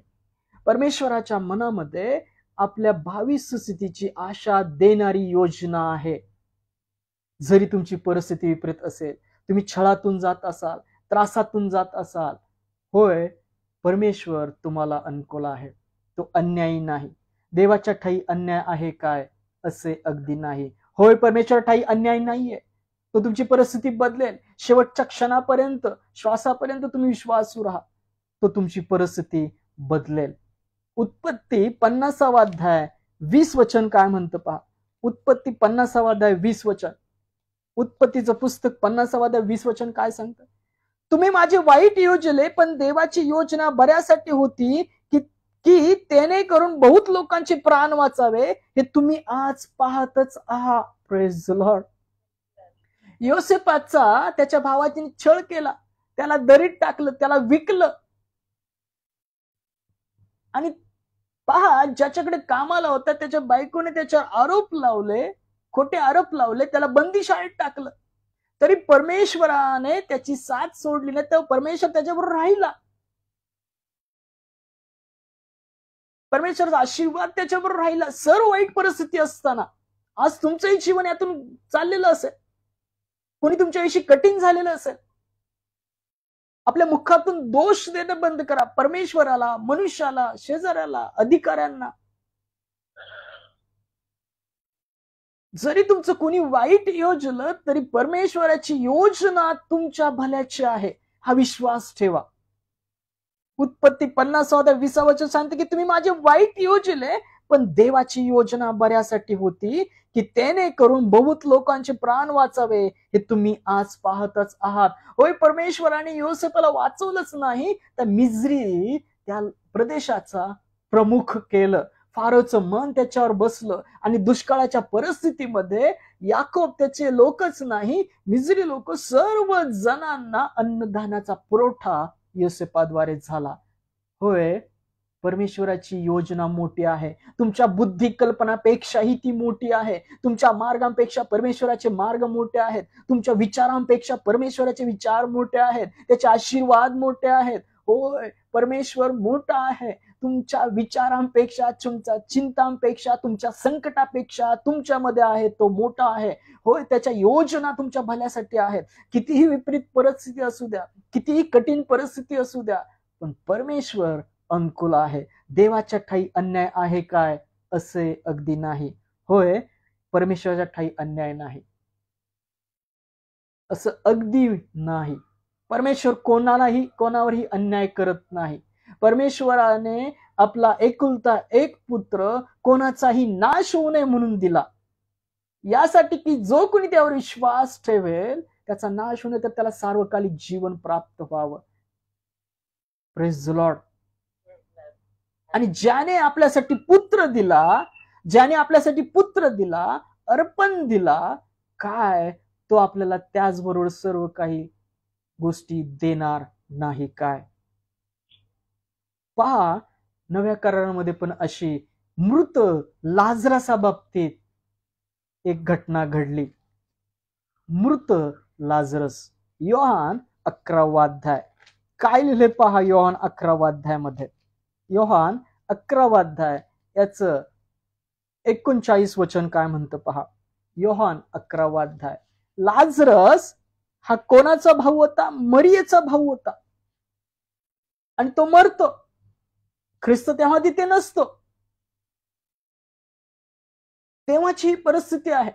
परमेश्वराच्या मनामध्ये आपल्या भावी सुस्थितीची आशा देणारी योजना आहे. जरी तुमची परिस्थिती विपरीत असेल, तुम्ही छळातून जात असाल, त्रासातून जात असाल, होय, परमेश्वर तुम्हाला अनुकूल आहे. तो अन्यायी नाही. देवाच्या ठाई अन्याय आहे काय? असे अगदी नाही. होय, परमेश्वर ठाई अन्याय नाहीये. तो तुमची परिस्थिती बदलेल. शेवटच्या क्षणापर्यंत, श्वासापर्यंत तुम्ही विश्वासू राहा, तो तुमची परिस्थिती बदलेल. उत्पत्ती 50वा अध्याय 20 वचन काय म्हणतं पहा. उत्पत्ती 50वा अध्याय 20 वचन. उत्पत्तीचं पुस्तक 50वा अध्याय 20 वचन काय सांगतं? तुम्ही माझे वाईट योजले, पण देवाची योजना बऱ्यासाठी होती की त्याने करून बहुत लोकांचे प्राण वाचावे, हे तुम्ही आज पाहतच आहात. Praise the Lord. योसेफाचा त्याच्या भावाने छळ केला, त्याला दरीत टाकलं, त्याला विकलं, आणि पहा, ज्याच्याकडे कामाला होता त्याच्या बायकोने त्याच्यावर आरोप लावले, खोटे आरोप लावले, त्याला बंदीशाळेत टाकलं. तरी परमेश्वराने त्याची साथ सोडली नाही, तर परमेश्वर त्याच्याबरोबर राहिला. परमेश्वराचा आशीर्वाद त्याच्याबरोबर राहिला. सर्व वाईट परिस्थिती असताना आज तुमचंही जीवन यातून चाललेलं असेल, कोणी तुमच्याविषयी कठीण झालेलं असेल, आपल्या मुखातून दोष देणं बंद करा. परमेश्वराला, मनुष्याला, शेजाऱ्याला, अधिकाऱ्यांना. जरी तुमचं कोणी वाईट योजलं तरी परमेश्वराची योजना तुमच्या भल्याची आहे हा विश्वास ठेवा. उत्पत्ती 50वा अध्याय 20 वचन सांगते की तुम्ही माझे वाईट योजले, पण देवाची योजना बऱ्यासाठी होती की त्याने करून बहुत लोकांचे प्राण वाचावे, हे तुम्ही आज पाहतच आहात. होय, परमेश्वराने योसेफाला वाचवलंच नाही, तर मिस्री त्या प्रदेशाचा प्रमुख केलं. फारोचं मन त्याच्यावर बसलं आणि दुष्काळाच्या परिस्थितीमध्ये याकोब त्याचे लोकच नाही, मिस्री लोक सर्व जणांना अन्नधान्याचा पुरवठा योसेफाद्वारे झाला. होय, परमेश्वराची योजना मोठी आहे. तुमच्या बुद्धी कल्पनापेक्षाही ती मोठी आहे. तुमच्या मार्गांपेक्षा परमेश्वराचे मार्ग मोठे आहेत. तुमच्या विचारांपेक्षा परमेश्वराचे विचार मोठे आहेत. त्याचे आशीर्वाद मोठे आहेत. होय, परमेश्वर मोठा आहे. तुमच्या विचारांपेक्षा, तुमच्या चिंतांपेक्षा, तुमच्या संकटापेक्षा तुमच्यामध्ये आहे तो मोठा आहे. होय, त्याच्या योजना तुमच्या भल्यासाठी आहेत. कितीही विपरीत परिस्थिती असू द्या, कितीही कठीण परिस्थिती असू द्या, पण परमेश्वर अनुकूल आहे. देवाच्या ठाई अन्याय आहे काय? असे अगदी नाही. होय, परमेश्वराच्या ठाई अन्याय नाही, असं अगदी नाही. परमेश्वर कोणावरही अन्याय करत नाही. परमेश्वराने आपला एकुलता एक पुत्र कोणाचाही नाश होऊ नये म्हणून दिला, यासाठी की जो कोणी त्यावर विश्वास ठेवेल त्याचा नाश होऊ नये, तर त्याला सार्वकालिक जीवन प्राप्त व्हावं. Praise the Lord. आणि ज्याने आपल्यासाठी पुत्र दिला, अर्पण दिला, काय तो आपल्याला त्याचबरोबर सर्व काही गोष्टी देणार नाही काय? पहा, नव्या करारामध्ये पण अशी मृत लाजरासा बाबतीत एक घटना घडली. मृत लाजरस, योहान 11वा अध्याय. काय लिहिले पहा योहान 11वा अध्यायामध्ये. योहान 11वा अध्याय याच 39 वचन काय म्हणतं पहा. योहान 11वा अध्याय. लाजरस हा कोणाचा भाऊ होता? मरियेचा भाऊ होता. आणि तो मरतो. ख्रिस्त तेव्हा तिथे नसतो. तेव्हाची ही परिस्थिती आहे.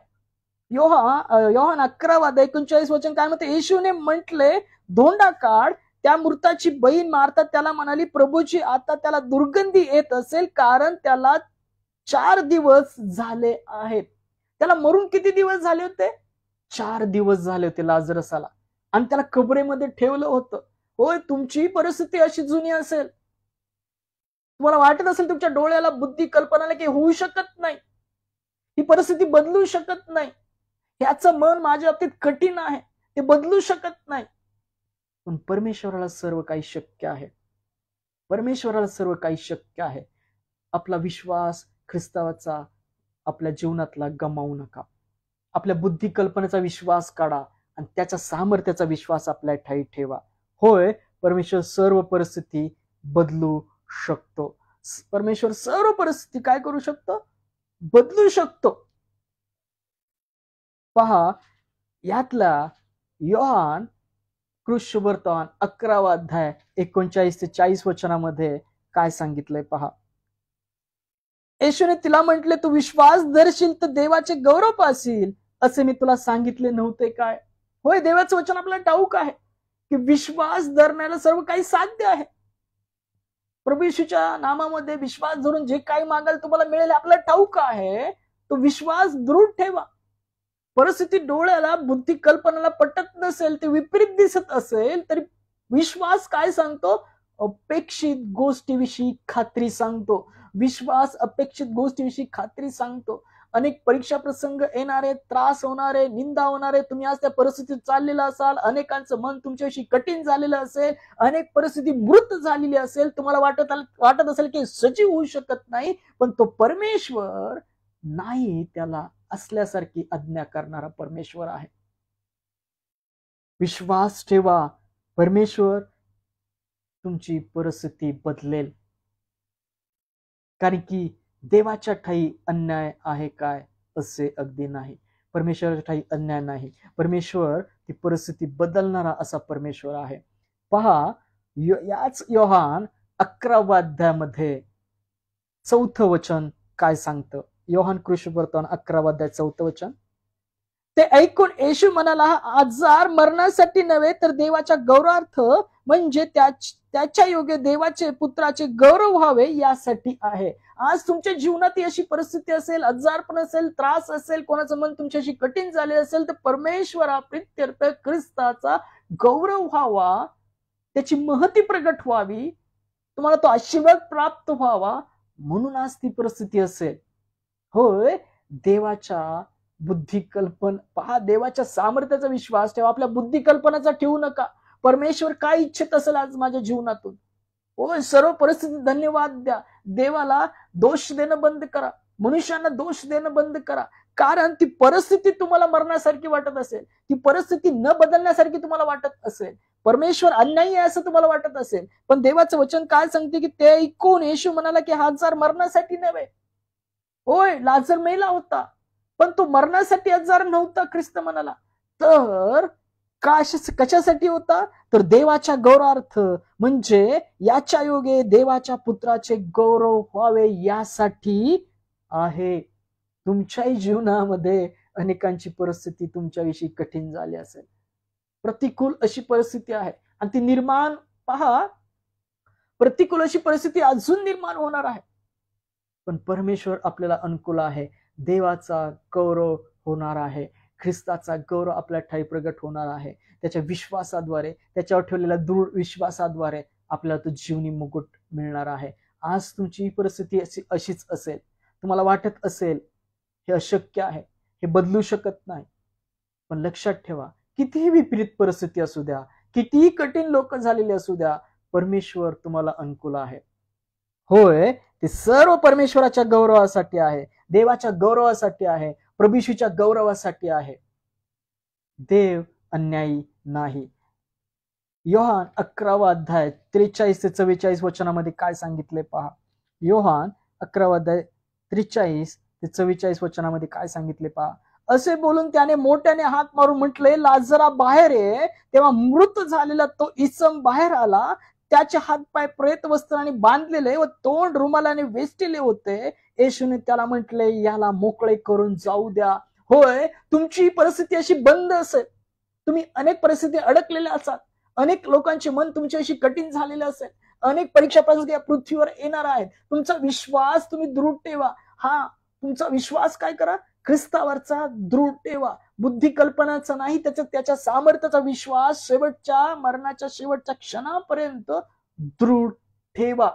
योहान 11वा अध्याय 39 वचन काय म्हणते? येशूने म्हटले, धोंडा काढ. त्या मृताची बहीण मार्था त्याला म्हणाली, प्रभूची, आता त्याला दुर्गंधी येत असेल, कारण त्याला 4 दिवस झाले आहेत. त्याला मरून किती दिवस झाले होते? 4 दिवस झाले होते लाजरसाला. आणि त्याला कबरेमध्ये ठेवलं होतं. होय, तुमची परिस्थिती अशी जुनी असेल, तुम्हाला वाटत असेल तुमच्या डोळ्याला, बुद्धी, कल्पनाला काही होऊ शकत नाही, ही परिस्थिती बदलू शकत नाही, ह्याचं मन माझ्या बाबतीत कठीण आहे, ते बदलू शकत नाही. पण परमेश्वराला सर्व काही शक्य आहे. परमेश्वराला सर्व काही शक्य आहे. आपला विश्वास ख्रिस्तावाचा आपल्या जीवनातला गमावू नका. आपल्या बुद्धी कल्पनेचा विश्वास काढा आणि त्याच्या सामर्थ्याचा विश्वास आपल्या ठाई ठेवा. होय, परमेश्वर सर्व परिस्थिती बदलू शकतो. परमेश्वर सर्व परिस्थिती काय करू शकतो? बदलू शकतो. पहा, यातला योहान कृष्णवर्तमान 11वा अध्याय 39 ते 40 वचनामध्ये काय सांगितलंय पहा. येशूने तिला म्हटले, तू विश्वास धरशील तर देवाचे गौरव पासील, असे मी तुला सांगितले नव्हते काय? होय, देवाचं वचन आपल्याला ठाऊक आहे की विश्वास धरण्याला सर्व काही साध्य आहे. प्रभू येशूच्या नामामध्ये विश्वास धरून जे काही मागाल तुम्हाला मिळेल, आपल्याला ठाऊक आहे. तो विश्वास दृढ ठेवा. परिस्थिती डोळ्याला, बुद्धी कल्पनाला पटत नसेल, ते विपरीत दिसत असेल, तरी विश्वास काय सांगतो? अपेक्षित गोष्टीविषयी खात्री सांगतो. विश्वास अपेक्षित गोष्टीविषयी खात्री सांगतो. अनेक परीक्षा प्रसंग येणारे, त्रास होणारे, निंदा होणारे, तुम्ही आज त्या परिस्थितीत चाललेला असाल, अनेकांचं मन तुमच्याविषयी कठीण झालेलं असेल, अनेक परिस्थिती मृत झालेली असेल, तुम्हाला वाटत असेल की सजीव होऊ शकत नाही, पण तो परमेश्वर नाही त्याला असल्यासारखी आज्ञा करणारा परमेश्वर आहे. विश्वास ठेवा, परमेश्वर तुमची परिस्थिती बदलेल. कारण की देवाच्या ठाई अन्याय आहे काय? असे अगदी नाही. परमेश्वराच्या ठाई अन्याय नाही. परमेश्वर ती परिस्थिती बदलणारा असा परमेश्वर आहे. पहा, याच योहान 11वा अध्यायामध्ये 4थं वचन काय सांगतं? योहान कृष्णवर्तमान 11वा अध्याय 4थं वचन. ते ऐकून येशू म्हणाला, हा आजार मरणासाठी नव्हे तर देवाच्या गौरवार्थ, म्हणजे त्याच्या योग्य देवाचे पुत्राचे गौरव व्हावे यासाठी आहे. आज तुमच्या जीवनात अशी परिस्थिती असेल, आजारपण असेल, त्रास असेल, कोणाचं मन तुमच्याशी कठीण झाले असेल, तर परमेश्वरा प्रित्यर्थ ख्रिस्ताचा गौरव व्हावा, त्याची महती प्रगट व्हावी, तुम्हाला तो आशीर्वाद प्राप्त व्हावा, म्हणून आज ती परिस्थिती असेल. होय, देवाच्या बुद्धी कल्पना पहा, देवाच्या सामर्थ्याचा विश्वास ठेवा. आपल्या बुद्धी कल्पनाचा ठेवू नका. परमेश्वर काय इच्छित असेल आज माझ्या जीवनातून, होय, सर्व परिस्थिती धन्यवाद द्या. देवाला दोष देणं बंद करा, मनुष्यांना दोष देणं बंद करा. कारण ती परिस्थिती तुम्हाला मरण्यासारखी वाटत असेल, ती परिस्थिती न बदलण्यासारखी तुम्हाला वाटत असेल, परमेश्वर अन्यायी आहे असं तुम्हाला वाटत असेल, पण देवाचं वचन काय सांगते की ते ऐकून येशू म्हणाला की हा आजार मरण्यासाठी नव्हे. होय, लाजर मेला होता, पण तो मरण्यासाठी आजार नव्हता. ख्रिस्त म्हणाला तर कशासाठी होता? तर देवाच्या गौरवार्थ, म्हणजे याच्या योगे देवाच्या पुत्राचे गौरव व्हावे यासाठी आहे. तुमच्याही जीवनामध्ये अनेकांची परिस्थिती तुमच्याविषयी कठीण झाली असेल, प्रतिकूल अशी परिस्थिती आहे, आणि ती निर्माण पहा, प्रतिकूल अशी परिस्थिती अजून निर्माण होणार आहे, पण परमेश्वर आपल्याला अनुकूल आहे. देवाचा गौरव होणार आहे, ख्रिस्ताचा गौरव आपल्या ठाई प्रगट होणार आहे. त्याच्या विश्वासाद्वारे, त्याच्यावर ठेवलेल्या दृढ विश्वासाद्वारे आपल्याला तो जीवनी मुकुट मिळणार आहे. आज तुमची परिस्थिती अशीच असेल, तुम्हाला वाटत असेल हे अशक्य आहे, हे बदलू शकत नाही, पण लक्षात ठेवा, कितीही विपरीत परिस्थिती असू द्या, कितीही कठीण लोक झालेले असू द्या, परमेश्वर तुम्हाला अनुकूल आहे. होय, ते सर्व परमेश्वराच्या गौरवासाठी आहे, देवाच्या गौरवासाठी आहे, प्रभूच्या गौरवासाठी आहे. देव अन्यायी नाही. योहान 11 अध्याय 43 ते 44 वचनामध्ये काय सांगितले पहा. योहान 11 अध्याय 43 ते 44 वचनामध्ये काय सांगितले पहा. असे बोलून त्याने मोठ्याने हाक मारून म्हटले, लाजरा बाहेर ये. तेव्हा मृत झालेला तो इसम बाहेर आला. त्याचे हातपाय प्रेत वस्त्राने बांधलेले व तोंड रुमालाने वेष्टिले होते. येशूने त्याला म्हटले, याला मोकळे करून जाऊ द्या. होय, तुमची परिस्थिती अशी बंद असेल, तुम्ही अनेक परिस्थिती अडकलेले असाल, अनेक लोकांचे मन तुमच्याशी कठीण झालेले असेल, अनेक परीक्षा या पृथ्वीवर येणार आहेत. तुमचा विश्वास तुम्ही दृढ ठेवा. तुमचा विश्वास काय करा, ख्रिस्तावरचा दृढ ठेवा. बुद्धी कल्पनाचा नाही, त्याच्या सामर्थ्याचा विश्वास शेवटच्या मरणाच्या शेवटच्या क्षणापर्यंत दृढ ठेवा.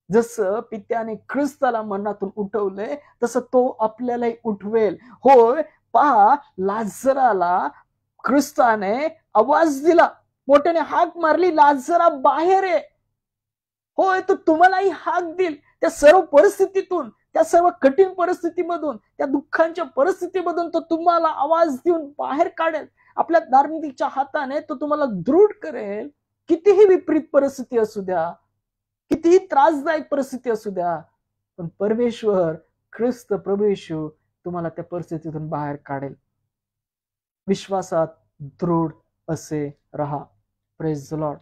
जसं पित्याने ख्रिस्ताला मरणातून उठवले तसं तो आपल्यालाही उठवेल. होय, पहा, लाजराला ख्रिस्ताने आवाज दिला, मोठ्याने हाक मारली, लाजरा बाहेर आहे. होय, तो तुम्हालाही हाक देईल. त्या सर्व परिस्थितीतून, त्या सर्व कठीण परिस्थितीमधून, त्या दुःखांच्या परिस्थितीमधून तो तुम्हाला आवाज देऊन बाहेर काढेल. आपल्या धार्मिकच्या हाताने तो तुम्हाला दृढ करेल. कितीही विपरीत परिस्थिती असू द्या, कितीही त्रासदायक परिस्थिती असू द्या, पण परमेश्वर ख्रिस्त प्रभू येशू तुम्हाला त्या परिस्थितीतून बाहेर काढेल. विश्वासात दृढ असे रहा. Praise the Lord.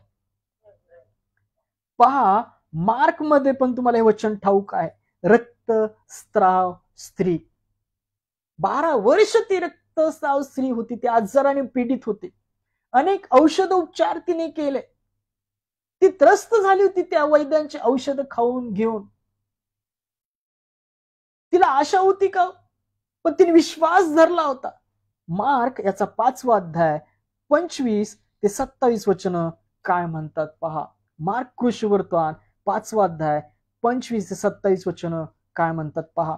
पहा, मार्क मध्ये पण तुम्हाला हे वचन ठाऊक आहे. रक्तस्राव स्त्री, 12 वर्ष ती रक्तस्राव स्त्री होती. ती आजाराने पीडित होती. अनेक औषधोपचार तिने केले. ती त्रस्त झाली होती त्या वैद्यांची औषध खाऊन घेऊन. तिला आशा होती का, पण तिने विश्वास धरला होता. मार्क याचा 5वा अध्याय 25 ते 27 वचन काय म्हणतात पहा. मार्क कृष्णवर्तमान 5वा अध्याय 25 ते 27 वचन काय म्हणतात पहा.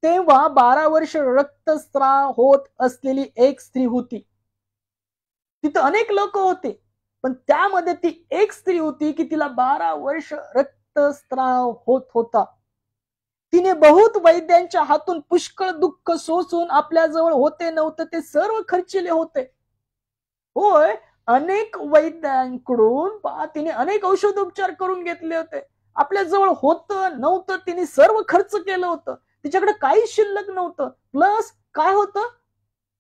तेव्हा 12 वर्ष रक्तस्राव होत असलेली एक स्त्री होती. तिथं अनेक लोक होते, पण त्यामध्ये ती एक स्त्री होती की तिला 12 वर्ष रक्तस्राव होत होता. तिने बहुत वैद्यांच्या हातून पुष्कळ दुःख सोसून आपल्याजवळ होते नव्हते ते सर्व खर्चिले होते. होय, अनेक वैद्यांकडून तिने अनेक औषधोपचार करून घेतले होते. आपल्याजवळ होतं नव्हतं तिने सर्व खर्च केलं होतं. तिच्याकडे काही शिल्लक नव्हतं. प्लस काय होतं,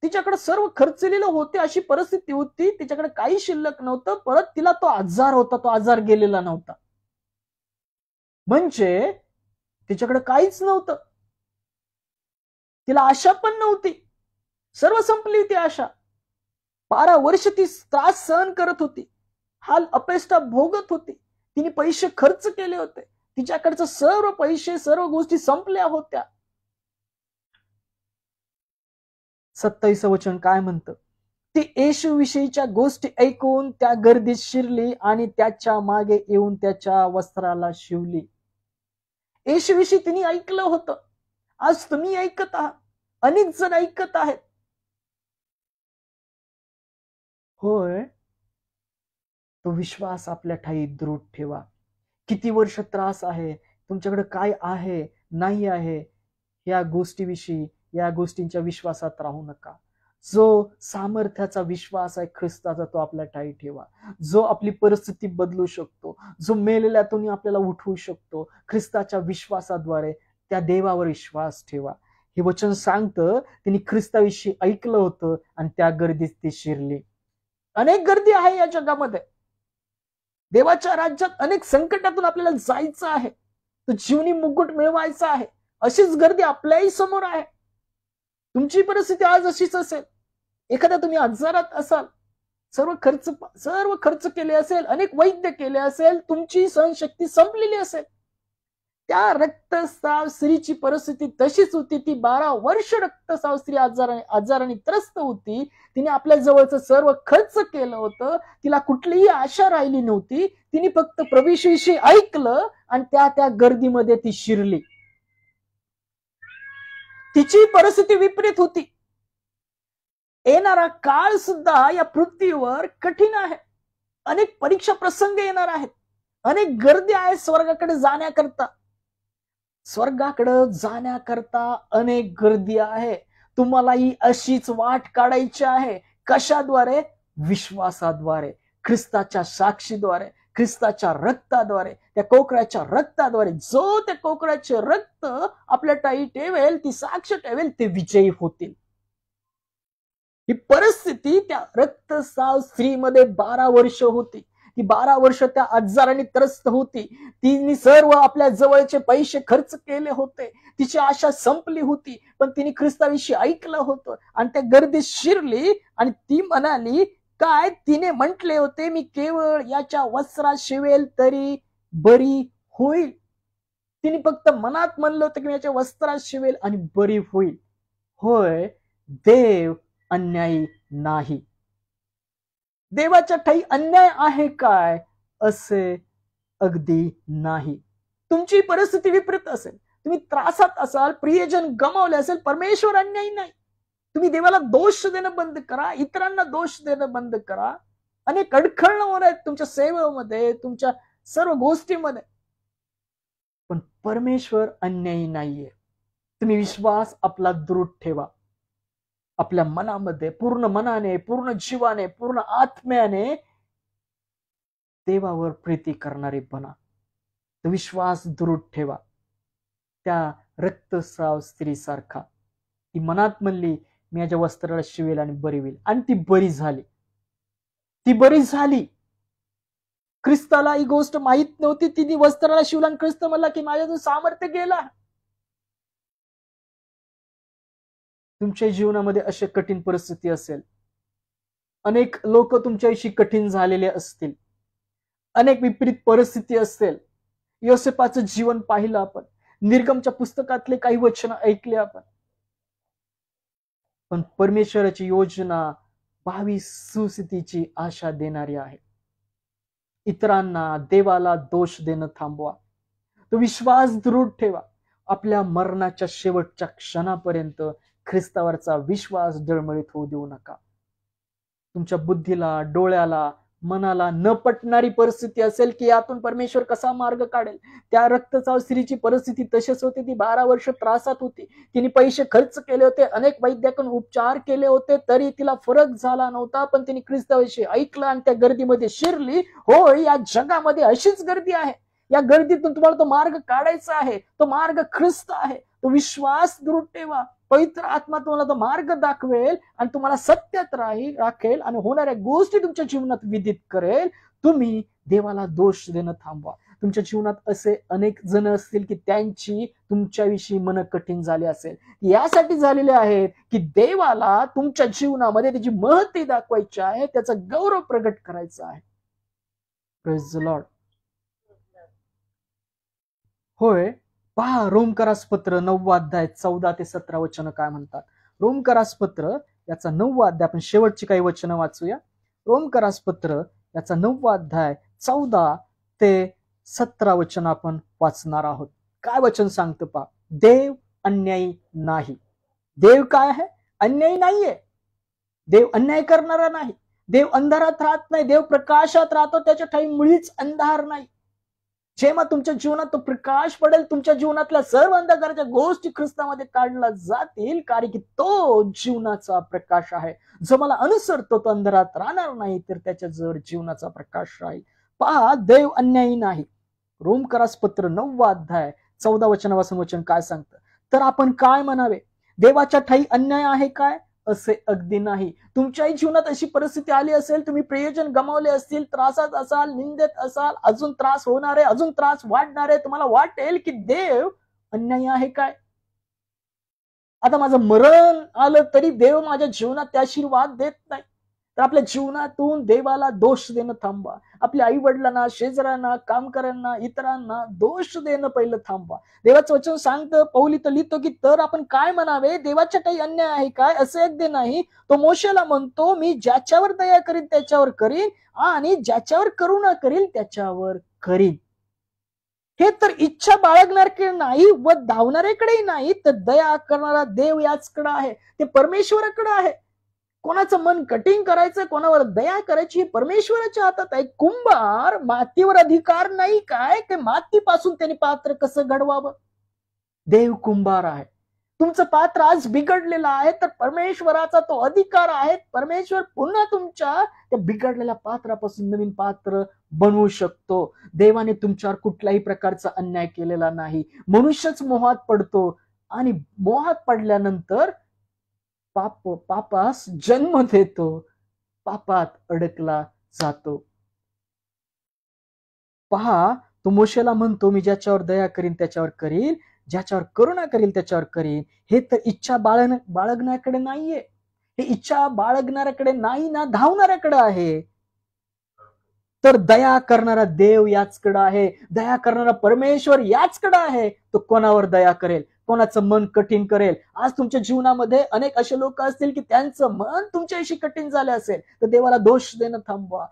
तिच्याकडे सर्व खर्चलेलं होते अशी परिस्थिती होती. तिच्याकडे काही शिल्लक नव्हतं. परत तिला तो आजार होता, तो आजार गेलेला नव्हता. म्हणजे तिच्याकडे काहीच नव्हतं. तिला आशा पण नव्हती. सर्व संपली होती आशा. 12 वर्ष ती त्रास सहन करत होती, हाल अपेष्टा भोगत होती. तिने पैसे खर्च केले होते. तिच्याकडचं सर्व पैसे, सर्व गोष्टी संपल्या होत्या. 27 वचन काय म्हणतं. ती येशू विषयीच्या गोष्टी ऐकून त्या गर्दीत शिरली आणि त्याच्या मागे येऊन त्याच्या वस्त्राला शिवली. येशू विषयी तिने ऐकलं होतं. आज तुम्ही ऐकत आहात, अनेक जण ऐकत आहेत. होय, तो विश्वास आपल्या ठाई दृढ ठेवा. किती वर्ष त्रास आहे, तुमच्याकडे काय आहे नाही आहे, या गोष्टीविषयी, या गोष्टींच्या विश्वासात राहू नका. जो सामर्थ्याचा विश्वास आहे ख्रिस्ताचा, तो आपल्या ठाई ठेवा. जो आपली परिस्थिती बदलू शकतो, जो मेलेल्यातून आपल्याला उठवू शकतो, ख्रिस्ताच्या विश्वासाद्वारे त्या देवावर विश्वास ठेवा. हे वचन सांगतं, तिने ख्रिस्ताविषयी ऐकलं होतं आणि त्या गर्दीत ती शिरली. अनेक गर्दी आहे या जगामध्ये. देवाच्या राज्यात अनेक संकटातून आपल्याला जायचं आहे, तो जीवनी मुकुट मिळवायचा आहे. अशीच गर्दी आपल्याही समोर आहे. तुमची परिस्थिती आज अशीच असेल. एखाद्या तुम्ही आजारात असाल, सर्व खर्च केले असेल, अनेक वैद्य केले असेल, तुमची सहनशक्ती संपलेली असेल. त्या रक्तस्राव स्त्रीची परिस्थिती तशीच होती. ती 12 वर्ष रक्तस्राव स्त्री आजाराने त्रस्त होती. तिने आपल्या जवळचं सर्व खर्च केलं होतं. तिला कुठलीही आशा राहिली नव्हती. तिने फक्त प्रभूविषयी ऐकलं आणि त्या गर्दीमध्ये ती शिरली. तिची परिस्थिती विपरीत होती. येणारा काळ सुद्धा या पृथ्वीवर कठीण आहे. अनेक परीक्षा प्रसंग येणार आहेत. अनेक गर्दी आहे स्वर्गाकडे जाण्याकरता. अनेक गर्दी आहे. तुम्हालाही अशीच वाट काढायची आहे. कशाद्वारे? विश्वासाद्वारे, ख्रिस्ताच्या साक्षीद्वारे, ख्रिस्ताच्या रक्ताद्वारे, त्या कोकराच्या रक्ताद्वारे. जो त्या कोकराचे रक्त आपल्या टाई ठेवेल, ती साक्ष ठेवेल, ते विजयी होतील. ही परिस्थिती त्या रक्तस्राव स्त्रीमध्ये 12 वर्ष होती. ती 12 वर्ष त्या आजाराने त्रस्त होती. तिने सर्व आपल्या जवळचे पैसे खर्च केले होते. तिची आशा संपली होती, पण तिने ख्रिस्ताविषयी ऐकलं होतं आणि त्या गर्दीत शिरली आणि ती म्हणाली काय? तिने म्हटले होते, मी केवळ याच्या वस्त्रात शिवेल तरी बरी होईल. तिने फक्त मनात म्हणलं होतं की मी याच्या वस्त्रात शिवेल आणि बरी होईल. होय, देव अन्यायी नाही. देवाच्या ठाई अन्याय आहे काय? असे अगदी नाही. तुमची परिस्थिती विपरीत असेल, तुम्ही त्रासात असाल, प्रियजन गमावले असेल, परमेश्वर अन्यायी नाही. तुम्ही देवाला दोष देणं बंद करा, इतरांना दोष देणं बंद करा. अनेक अडखळणं होत आहेत तुमच्या सेवेमध्ये, तुमच्या सर्व गोष्टीमध्ये, पण परमेश्वर अन्यायी नाहीये. तुम्ही विश्वास आपला दृढ ठेवा. आपल्या मनामध्ये पूर्ण मनाने, पूर्ण जीवाने, पूर्ण आत्म्याने देवावर प्रीती करणारे बना. विश्वास दृढ ठेवा. त्या रक्तस्राव स्त्रीसारखा ती मनात म्हणली मी याच्या वस्त्राला शिवेल आणि बरी होईल, आणि ती बरी झाली. ख्रिस्ताला ही गोष्ट माहित नव्हती. तिने वस्त्राला शिवला आणि ख्रिस्त म्हणला की माझ्यातून सामर्थ्य गेला. तुमच्या जीवनामध्ये अशी कठीण परिस्थिती असेल, अनेक लोक तुमच्याविषयी कठीण झालेले असतील, अनेक विपरीत परिस्थिती असेल. योसेफाचं जीवन पाहिलं आपण, निर्गमच्या पुस्तकातले काही वचन ऐकले आपण. पण परमेश्वराची योजना भावी सुस्थितीची आशा देणारी आहे. इतरांना, देवाला दोष देणं थांबवा. तो विश्वास दृढ ठेवा. आपल्या मरणाच्या शेवटच्या क्षणापर्यंत ख्रिस्तावरचा विश्वास डळमळीत होऊ देऊ नका. तुमच्या बुद्धीला, डोळ्याला, मनाला न पटणारी परिस्थिती असेल की यातून परमेश्वर कसा मार्ग काढेल. त्या रक्तस्राव स्त्रीची परिस्थिती तशीच होती. ती 12 वर्ष त्रासात होती. तिने पैसे खर्च केले होते, अनेक वैद्याकडून उपचार केले होते, तरी तिला फरक झाला नव्हता. पण तिने ख्रिस्ताविषयी ऐकलं आणि त्या गर्दीमध्ये शिरली. होय, या जगामध्ये अशीच गर्दी आहे. या गर्दीतून तुम्हाला तो मार्ग काढायचा आहे. तो मार्ग ख्रिस्त आहे. तो विश्वास दृढ ठेवा. पवित्र आत्मा तुम्हाला तो मार्ग दाखवेल आणि तुम्हाला सत्यात राखेल आणि होणाऱ्या गोष्टी तुमच्या जीवनात विदित करेल. तुम्ही देवाला दोष देणं थांबवा. तुमच्या जीवनात असे अनेक जण असतील की त्यांची तुमच्याविषयी मन कठीण झाली असेल. यासाठी झालेले आहेत की देवाला तुमच्या जीवनामध्ये त्याची महती दाखवायची आहे, त्याचा गौरव प्रगट करायचा आहे. Praise the Lord. होय, पहा रोमकरास पत्र 9 अध्याय 14 ते 17 वचन काय म्हणतात. रोमकरास पत्र याचा 9 अध्याय, आपण शेवटची काही वचनं वाचूया. रोमकरास पत्र याचा 9 अध्याय 14 ते 17 वचन आपण वाचणार आहोत. काय वचन सांगतं पहा. देव अन्यायी नाही. देव काय आहे? अन्यायी नाहीये. देव अन्याय करणारा नाही. देव अंधारात राहत नाही. देव प्रकाशात राहतो. त्याच्या ठाई मुळीच अंधार नाही. जेव्हा तुमच्या जीवनात तो प्रकाश पडेल, तुमच्या जीवनातल्या सर्व अंधकाराच्या गोष्टी ख्रिस्तामध्ये काढल्या जातील, कारण की तो जीवनाचा प्रकाश आहे. जो मला अनुसरतो तो अंधारात राहणार नाही, तर त्याच्या जवळ जीवनाचा प्रकाश राहील. पहा, देव अन्यायी नाही. रोमकरास पत्र 9 अध्याय 14 वचनापासून वचन काय सांगतं. तर आपण काय म्हणावे? देवाच्या ठाई अन्याय आहे काय? असे अगदी नाही. तुमच्याही जीवनात अशी परिस्थिती आली असेल, तुम्ही प्रियजन गमावले असतील, त्रासात असाल, निंदेत असाल, अजून त्रास होणार आहे, अजून त्रास वाढणार आहे. तुम्हाला वाटेल की देव अन्यायी आहे काय? आता माझं मरण आलं तरी देव माझ्या जीवनात त्या आशीर्वाद देत नाही. तर आपल्या जीवनातून देवाला दोष देणं थांबवा. आपल्या आई वडिलांना, शेजाऱ्यांना, कामकऱ्यांना, इतरांना दोष देणं पहिलं थांबवा. देवाचं वचन सांगतं, पौल इथं लिहितो की तर आपण काय म्हणावे? देवाच्या काही अन्याय आहे काय? असे अगदी नाही. तो मोशेला म्हणतो, मी ज्याच्यावर दया करीन त्याच्यावर करीन आणि ज्याच्यावर करुणा करीन त्याच्यावर करीन. हे तर इच्छा बाळगणारे नाही व धावणाऱ्याकडेही नाही, तर दया करणारा देव याचकडे आहे. ते परमेश्वराकडे आहे. कोणाचं मन कठीण करायचं, कोणावर दया करायची परमेश्वराच्या हातात आहे. कुंभार मातीवर अधिकार नाही काय, की मातीपासून त्यांनी पात्र कसं घडवावं? देव कुंभार आहे. तुमचं पात्र आज बिघडलेलं आहे, तर परमेश्वराचा तो अधिकार आहे. परमेश्वर पुन्हा तुमच्या त्या बिघडलेल्या पात्रापासून नवीन पात्र बनवू शकतो. देवाने तुमच्यावर कुठल्याही प्रकारचा अन्याय केलेला नाही. मनुष्यच मोहात पडतो आणि मोहात पडल्यानंतर पापास जन्म देतो, पापात अडकला जातो. पहा, तो मोशेला म्हणतो, मी ज्याच्यावर दया करीन त्याच्यावर करील, ज्याच्यावर करुणा करील त्याच्यावर करीन. हे तर इच्छा बाळगण्याकडे नाहीये, हे इच्छा बाळगणाऱ्याकडे नाही ना, धावणाऱ्याकडे आहे. तर दया करणारा देव याचकडे आहे, दया करणारा परमेश्वर याचकडे आहे. तो कोणावर दया करेल, कोणाचं मन कठीण करेल. आज तुमच्या जीवनामध्ये अनेक असे लोक असतील की त्यांचं मन तुमच्याशी कठीण झाले असेल, तर देवाला दोष देणं थांबवा,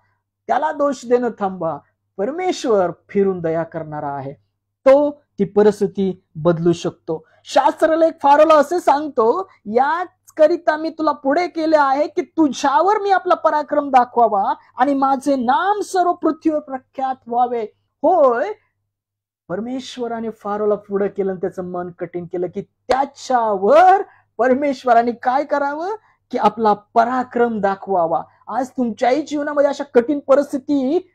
त्याला दोष देणं थांबवा. परमेश्वर फिरून दया करणारा आहे, तो ती परिस्थिती बदलू शकतो. शास्त्रलेख फारोला असे सांगतो, याच करिता मी तुला पुढे केले आहे की तुझ्यावर मी आपला पराक्रम दाखवावा आणि माझे नाम सर्व पृथ्वीवर प्रख्यात व्हावे. होय, परमेश्वराने फारोला पुढे केलं, त्याचं मन कठीण केलं की त्याच्यावर परमेश्वराने काय करावं, की आपला पराक्रम दाखवावा. आज तुमच्याही जीवनामध्ये अशा कठीण परिस्थिती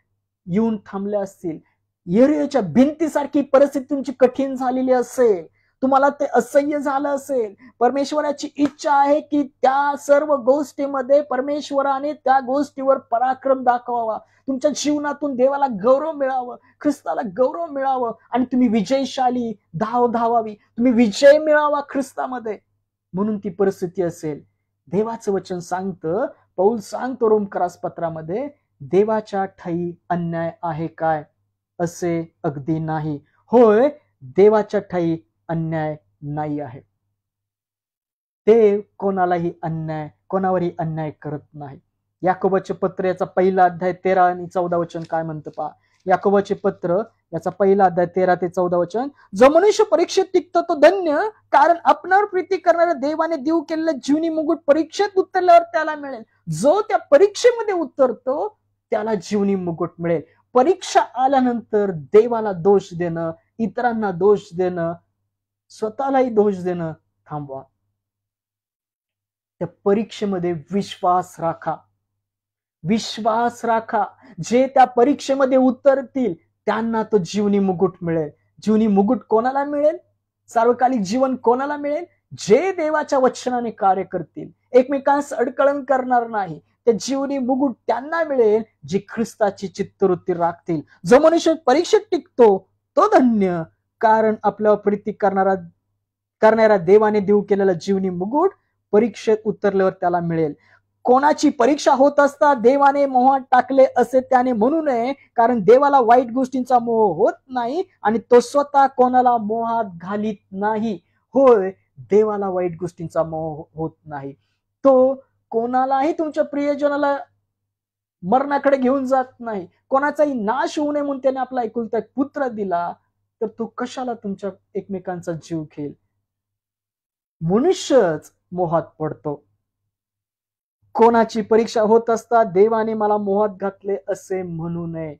येऊन थांबल्या असतील. यरीहोच्या भिंतीसारखी परिस्थिती तुमची कठीण झालेली असेल, तुम्हाला ते असह्य झालं असेल. परमेश्वराची इच्छा आहे की त्या सर्व गोष्टीमध्ये परमेश्वराने त्या गोष्टीवर पराक्रम दाखवावा. तुमच्या जीवनातून देवाला गौरव मिळावं, ख्रिस्ताला गौरव मिळावं आणि तुम्ही विजयशाली धावावी, तुम्ही विजय मिळावा ख्रिस्तामध्ये. म्हणून ती परिस्थिती असेल. देवाचं वचन सांगतं, पौल सांगतो रोमकरास पत्रामध्ये, देवाच्या ठाई अन्याय आहे काय? असे अगदी नाही. होय, देवाच्या ठाई अन्याय नाही आहे. देव कोणावरही अन्याय करत नाही. याकोबाचे पत्र याचा पहिला अध्याय 13 आणि 14 वचन काय म्हणतं पहा. याकोबाचे पत्र याचा पहिला अध्याय 13 ते 14 वचन. जो मनुष्य परीक्षेत टिकतो तो धन्य, कारण आपणावर प्रीती करणाऱ्या देवाने देऊ केलेला जीवनी मुकुट परीक्षेत उतरल्यावर त्याला मिळेल. जो त्या परीक्षेमध्ये उतरतो त्याला जीवनी मुकुट मिळेल. परीक्षा आल्यानंतर देवाला दोष देणं, इतरांना दोष देणं, स्वतःलाही दोष देणं थांबवा. त्या परीक्षेमध्ये विश्वास राखा, विश्वास राखा. जे त्या परीक्षेमध्ये उतरतील त्यांना तो जीवनी मुकुट मिळेल. जीवनी मुकुट कोणाला मिळेल? सार्वकालिक जीवन कोणाला मिळेल? जे देवाच्या वचनाने कार्य करतील, एकमेकांस अडकळण करणार नाही. त्या जीवनी मुकुट त्यांना मिळेल जे ख्रिस्ताची चित्तवृत्ती राखतील. जो मनुष्य परीक्षेत टिकतो तो धन्य, कारण आपल्यावर प्रीती करणाऱ्या देवाने देऊ केलेला जीवनी मुकुट परीक्षेत उतरल्यावर त्याला मिळेल. कोणाची परीक्षा होत असता देवाने मोहात टाकले असे त्याने म्हणू नये, कारण देवाला वाईट गोष्टींचा मोह होत नाही आणि तो स्वतः कोणाला मोहात घालीत नाही. होय, देवाला वाईट गोष्टींचा मोह होत नाही. तो कोणालाही तुमच्या प्रियजनाला मरणाकडे घेऊन जात नाही. कोणाचाही नाश होऊ नये म्हणून त्याने आपला एकुलता एक पुत्र दिला, तर तो कशाला तुमच्या एकमेकांचा जीव घेईल? मनुष्यच मोहात पडतो. कोणाची परीक्षा होत असता देवाने मला मोहात घातले असे म्हणू नये.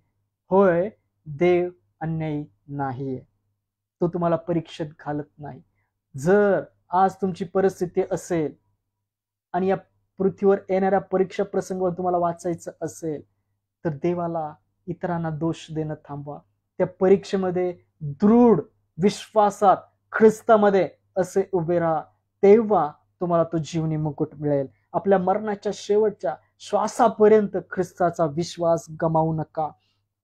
होय, देव अन्यायी नाहीये, तो तुम्हाला परीक्षेत घालत नाही. जर आज तुमची परिस्थिती असेल आणि या पृथ्वीवर येणाऱ्या परीक्षा प्रसंगावर तुम्हाला वाचायचं असेल, तर देवाला इतरांना दोष देणं थांबवा. त्या परीक्षेमध्ये दृढ विश्वासात ख्रिस्तामध्ये असे उभे राहा, तेव्हा तुम्हाला तो जीवनी मुकुट मिळेल. आपल्या मरणाच्या शेवटच्या श्वासापर्यंत ख्रिस्ताचा विश्वास गमावू नका.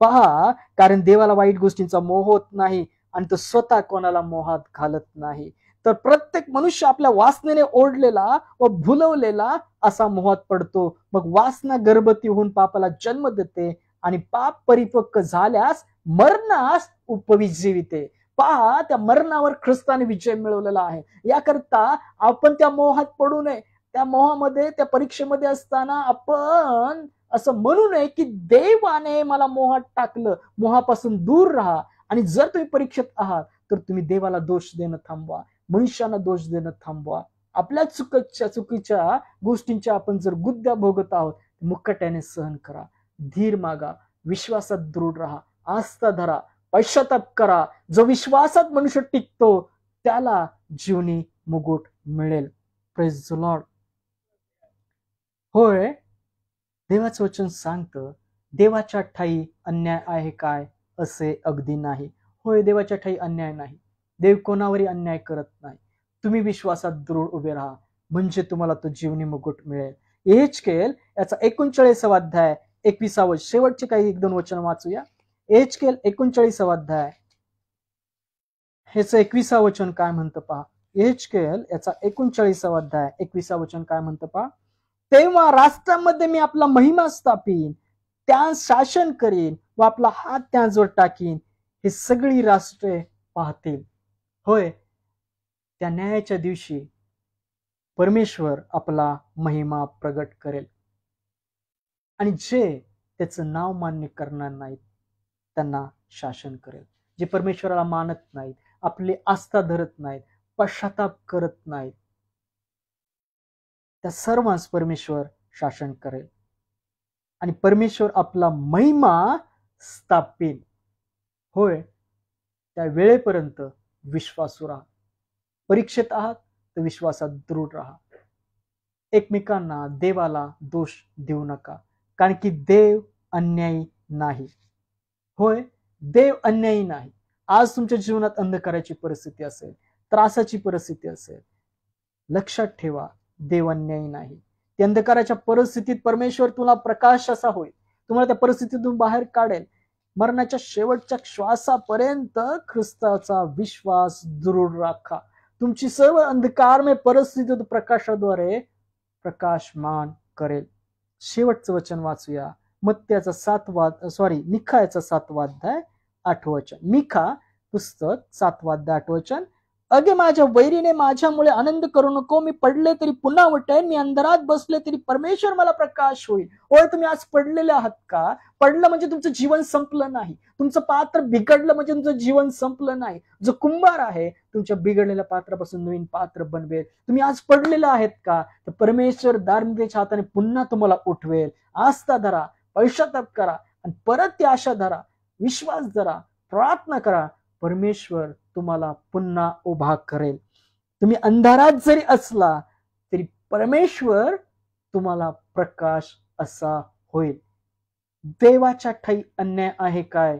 पहा, कारण देवाला वाईट गोष्टींचा मोह होत नाही आणि तो स्वतः कोणाला मोहात घालत नाही. तर प्रत्येक मनुष्य आपल्या वासनेने ओढलेला व भुलवलेला असा मोहात पडतो. मग वासना गर्भवती होऊन पापाला जन्म देते आणि पाप परिपक्व झाल्यास मरणास उपजीविते. पहा, त्या मरणावर ख्रिस्ताने विजय मिळवलेला आहे. याकरता आपण त्या मोहात पडू नये. त्या मोहामध्ये, त्या परीक्षेमध्ये असताना आपण असं म्हणू नये की देवाने मला मोहात टाकलं. मोहापासून दूर राहा. आणि जर तुम्ही परीक्षेत आहात तर तुम्ही देवाला दोष देणं थांबवा, मनुष्याला दोष देणं थांबवा. आपल्या चुकीच्या गोष्टींच्या आपण जर गुद्द्या भोगत आहोत, मुकाट्याने सहन करा, धीर मागा, विश्वासात दृढ राहा, आस्था धरा, पश्चाताप करा. जो विश्वासात मनुष्य टिकतो त्याला जीवनी मुकुट मिळेल. Praise the Lord. होय, देवाचं वचन सांगतं, देवाच्या ठाई अन्याय आहे काय, असे अगदी नाही. होय, देवाच्या ठाई अन्याय नाही. देव कोणावरही अन्याय करत नाही. तुम्ही विश्वासात दृढ उभे राहा, म्हणजे तुम्हाला तो जीवनी मुकुट मिळेल. एहेजकेल याचा 39वा अध्याय 21 शेवटचे काही 1-2 वचन वाचूया. एहेजकेल 39वा अध्याय ह्याचं 21 वचन काय म्हणतं पहा. एहेजकेल याचा 39वा अध्याय 21 वचन काय म्हणतं पहा. तेव्हा राष्ट्रामध्ये मी आपला महिमा स्थापीन, त्या शासन करीन व आपला हात त्याजवर टाकीन, हे सगळी राष्ट्रे पाहतील. होय, त्या न्यायाच्या दिवशी परमेश्वर आपला महिमा प्रगट करेल आणि जे त्याचं नाव मान्य करणार नाहीत त्यांना शासन करेल. जे परमेश्वराला मानत नाहीत, आपली आस्था धरत नाहीत, पश्चाताप करत नाहीत, त्या सर्वांस परमेश्वर शासन करेल आणि परमेश्वर आपला महिमा स्थापील. होय, त्या वेळेपर्यंत विश्वासू राहा. परीक्षेत आहात तर विश्वासात दृढ राहा. एकमेकांना, देवाला दोष देऊ नका, कारण की देव अन्यायी नाही. होय, देव अन्यायी नाही. आज तुमच्या जीवनात अंधकाराची परिस्थिती असेल, त्रासाची परिस्थिती असेल, लक्षात ठेवा, देव अन्यायी नाही. त्या अंधकाराच्या परिस्थितीत परमेश्वर तुला प्रकाश असा होईल, तुम्हाला त्या परिस्थितीतून बाहेर काढेल. मरणाच्या शेवटच्या श्वासापर्यंत ख्रिस्ताचा विश्वास दृढ राखा. तुमची सर्व अंधकारमय परिस्थिती प्रकाशाद्वारे प्रकाशमान करेल. शेवटचं वचन वाचूया. मत्त्याचा 7 मिखा 7 अध्याय 8 वचन. मिखा पुस्तक 7 अध्याय 8 वचन. अगे माझ्या वैरीने माझ्यामुळे आनंद करू नको. मी पडले तरी पुन्हा उठेन, मी अंधारात बसले तरी परमेश्वर मला प्रकाश होईल. होय, तुम्ही आज पडलेले आहात का? पडलं म्हणजे तुमचं जीवन संपलं नाही. तुमचं पात्र बिघडलं म्हणजे तुमचं जीवन संपलं नाही. जो कुंभार आहे तुमच्या बिघडलेल्या पात्रापासून नवीन पात्र बनवेल. तुम्ही आज पडलेले आहेत का? तर परमेश्वर धार्मिकतेच्या हाताने पुन्हा तुम्हाला उठवेल. आस्था धरा, पश्चाताप करा आणि परत ती आशा धरा, विश्वास धरा, प्रार्थना करा. परमेश्वर तुम्हाला पुन्हा उभा करेल. तुम्ही अंधारात जरी असला तरी परमेश्वर तुम्हाला प्रकाश असा होईल. देवाच्या ठाई अन्याय आहे काय?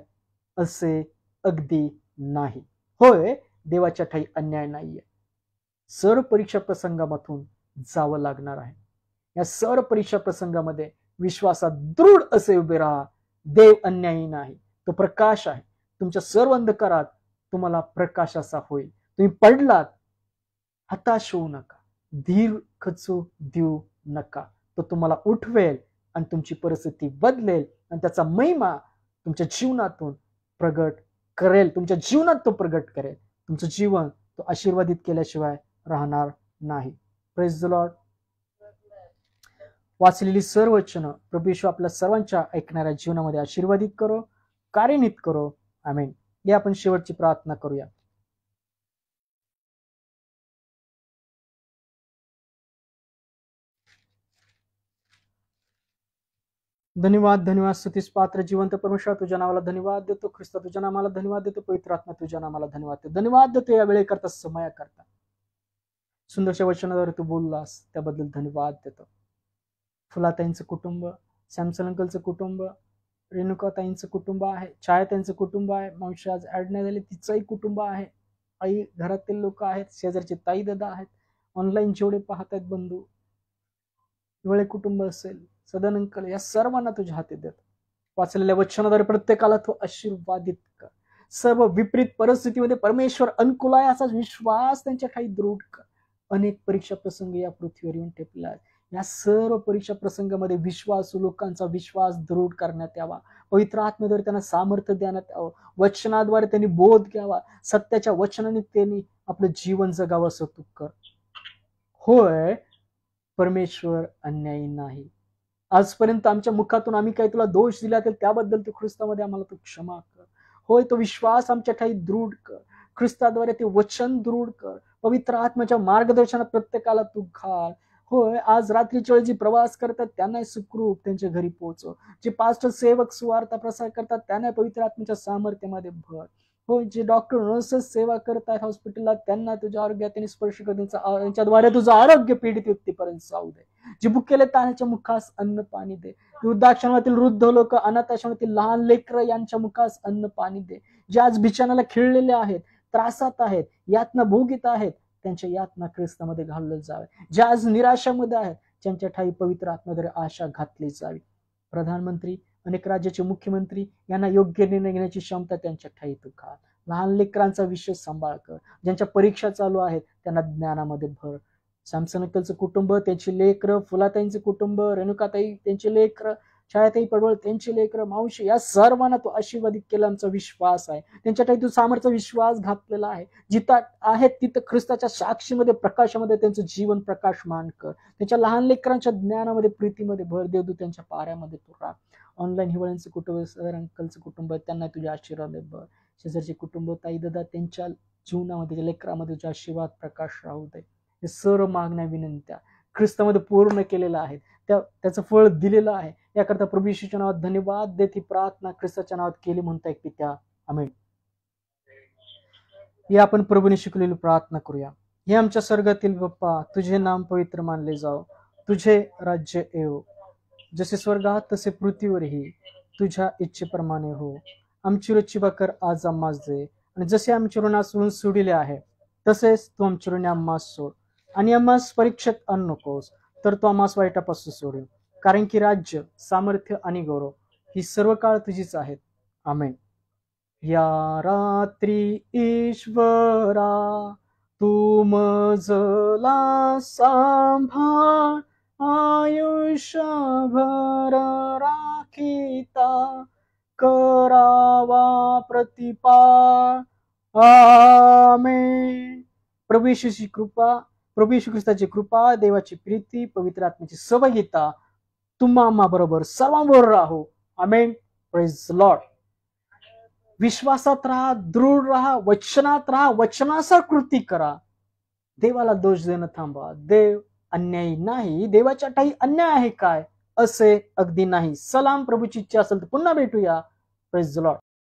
असे अगदी नाही. होय, देवाच्या ठाई अन्याय नाहीये. सर्व परीक्षा प्रसंगामधून जावं लागणार आहे. या सर्व परीक्षा प्रसंगामध्ये विश्वासात दृढ असे उभे राहा. देव अन्यायी नाही, तो प्रकाश आहे. तुमच्या सर्व अंधकारात तुम्हाला प्रकाश असा होईल. तुम्ही पडलात, हताश होऊ नका, धीर खचू देऊ नका. तो तुम्हाला उठवेल आणि तुमची परिस्थिती बदलेल आणि त्याचा महिमा तुमच्या जीवनातून प्रगट करेल. तुमच्या जीवनात तो प्रगट करेल. तुमचं जीवन तो आशीर्वादित केल्याशिवाय राहणार नाही. Praise the Lord. वाचलेली सर्व वचनं प्रभू येशू आपल्या सर्वांच्या ऐकणाऱ्या जीवनामध्ये आशीर्वादित करो, कार्यान्वित करो. आमेन. या आपण शेवटची प्रार्थना करूया. धन्यवाद, धन्यवाद. स्तुतीस पात्र जिवंत परमेश्वर, तुझ्या नावाला धन्यवाद देतो. ख्रिस्ता, तुझ्या नावाला धन्यवाद देतो. पवित्र आत्मा, तुझ्या नावाला धन्यवाद देतो. धन्यवाद देतो या वेळे करता, समया करता. सुंदरशा वचनाद्वारे तू बोललास त्याबद्दल धन्यवाद देतो. फुलाताईंचं कुटुंब, सॅमसन अंकलचं कुटुंब, रेणुकाताईंचं कुटुंब आहे, छायाताईंचं कुटुंब आहे, मावशी आज ऍड नाही झाली तिचंही कुटुंब आहे, आई घरातील लोक आहेत, शेजारचे ताई दादा आहेत, ऑनलाईन जेवढे पाहत आहेत बंधू, वेळे कुटुंब असेल, सदन अंकल, या सर्वांना तुझ्या हाती देतो. वाचलेल्या वचनाद्वारे प्रत्येकाला तू आशीर्वादित कर. सर्व विपरीत परिस्थितीमध्ये परमेश्वर अनुकूल आहे असा विश्वास त्यांच्या काही दृढ कर. अनेक परीक्षा प्रसंग या पृथ्वीवर येऊन ठेपला आहे. या सर्व परीक्षा प्रसंगामध्ये विश्वासू लोकांचा विश्वास दृढ करण्यात यावा. पवित्र आत्म्याद्वारे त्यांना सामर्थ्य देण्यात यावं. वचनाद्वारे त्यांनी बोध घ्यावा. सत्याच्या वचनाने त्यांनी आपलं जीवन जगावं असं तू कर. होय, परमेश्वर अन्यायी नाही. आजपर्यंत आमच्या मुखातून आम्ही काही तुला दोष दिला तर त्याबद्दल तू ख्रिस्तामध्ये आम्हाला तू क्षमा कर. होय, तो विश्वास आमच्या ठाई दृढ कर. ख्रिस्ताद्वारे ते वचन दृढ कर. पवित्र आत्म्याच्या मार्गदर्शनात प्रत्येकाला तू घाल. होय, आज रात्रीच्या वेळी जे प्रवास करतात त्यांना सुखरूप त्यांच्या घरी पोहोचव. जे पास्टर सेवक सुवार्ता प्रसार करतात त्यांना पवित्र आत्म्याच्या सामर्थ्यामध्ये भर. हो, जे डॉक्टर नर्सेस सेवा करत आहेत हॉस्पिटलला त्यांना तुझ्या आरोग्याने स्पर्श कर, त्यांच्याद्वारे तुझं आरोग्य पीडित व्यक्तीपर्यंत जाऊ दे. जे भुकेले ताण्याच्या मुखास अन्न पाणी दे. वृद्धाश्रमातील वृद्ध लोक, अनाथ आश्रमातील लहान लेकरं यांच्या मुखास अन्न पाणी दे. जे आज बिछाण्याला खिळलेले आहेत, त्रासात आहेत, यातना भोगीत आहेत, त्यांच्या यातना ख्रिस्तामध्ये घालवल्या जावे. जे आज निराशामध्ये आहेत त्यांच्या ठाई पवित्र आत्म्याद्वारे आशा घातली जावी. प्रधानमंत्री, अनेक राज्याचे मुख्यमंत्री यांना योग्य निर्णय घेण्याची क्षमता त्यांच्या ठाई तू घाल. लहान लेकरांचा विषय सांभाळ कर. ज्यांच्या परीक्षा चालू आहेत त्यांना ज्ञानामध्ये भर. सॅमसन अंकलचं कुटुंब, त्यांची लेकरं, फुलाताईंचं कुटुंब, रेणुकाताई त्यांचे लेकरं, छायाताई पडवळ त्यांचे लेकरं, मावशी, या सर्वांना तू आशीर्वादित केला. आमचा विश्वास आहे त्यांच्या ठाई तू सामर्थ्य विश्वास घातलेला आहे. जिथं आहेत तिथं ख्रिस्ताच्या साक्षीमध्ये, प्रकाशामध्ये त्यांचं जीवन प्रकाशमान कर. त्यांच्या लहान लेकरांच्या ज्ञानामध्ये, प्रीतीमध्ये भर. देव त्यांच्या पाऱ्यामध्ये तू राह. ऑनलाईन हिवाळ्यांचं कुटुंब, सर अंकलचं कुटुंब, त्यांना तुझ्या आशीर्वाद भर. शेजारचे कुटुंब, ताई दादा, त्यांच्या जीवनामध्ये, लेकरामध्ये तुझ्या आशीर्वाद प्रकाश राहू दे. हे सर्व मागण्या विनंत्या ख्रिस्तामध्ये पूर्ण केलेल्या आहेत, त्याचं फळ दिलेलं आहे. याकरता प्रभू येशूच्या नावात धन्यवाद देत ही प्रार्थना ख्रिस्ताच्या नावात केली म्हणता एक पित्या, आमेन. या आपण प्रभूने शिकलेली प्रार्थना करूया. हे आमच्या स्वर्गातील बाप्पा, तुझे नाम पवित्र मानले जाओ, तुझे राज्य येवो, जसे स्वर्गात तसे पृथ्वीवरही तुझ्या इच्छेप्रमाणे हो. आमची रोजची भाकर आज आम्हास दे, आणि जसे आमचे ऋण सोडून सोडिले आहे तसेच तू आमचे ऋण आम्हास सोड, आणि आम्हास परीक्षेत आणू नकोस, तर तू आम्हास वाईटापासून सोड. कारण की राज्य, सामर्थ्य आणि गौरव ही सर्व काळ तुझीच आहेत, आमेन. या रात्री ईश्वरा तू मजला सांभाळ, आयुष्यभर राखीता करावा प्रतिपाळ, आमेन. प्रभू येशूची कृपा, प्रभू येशू ख्रिस्ताची कृपा, देवाची प्रीती, पवित्र आत्म्याची सहभागिता तुम्हा आम्हा बरोबर सर्वांबरोबर राहो, आमेन. Praise Lord. विश्वासात राहा, दृढ राहा, वचनात राहा, वचनानुसार कृती करा. देवाला दोष देणं थांबवा. देव अन्यायी नाही. देवाच्या ठाई अन्याय आहे काय? असे अगदी नाही. सलाम. प्रभूची इच्छा असेल तर पुन्हा भेटूया. Praise Lord.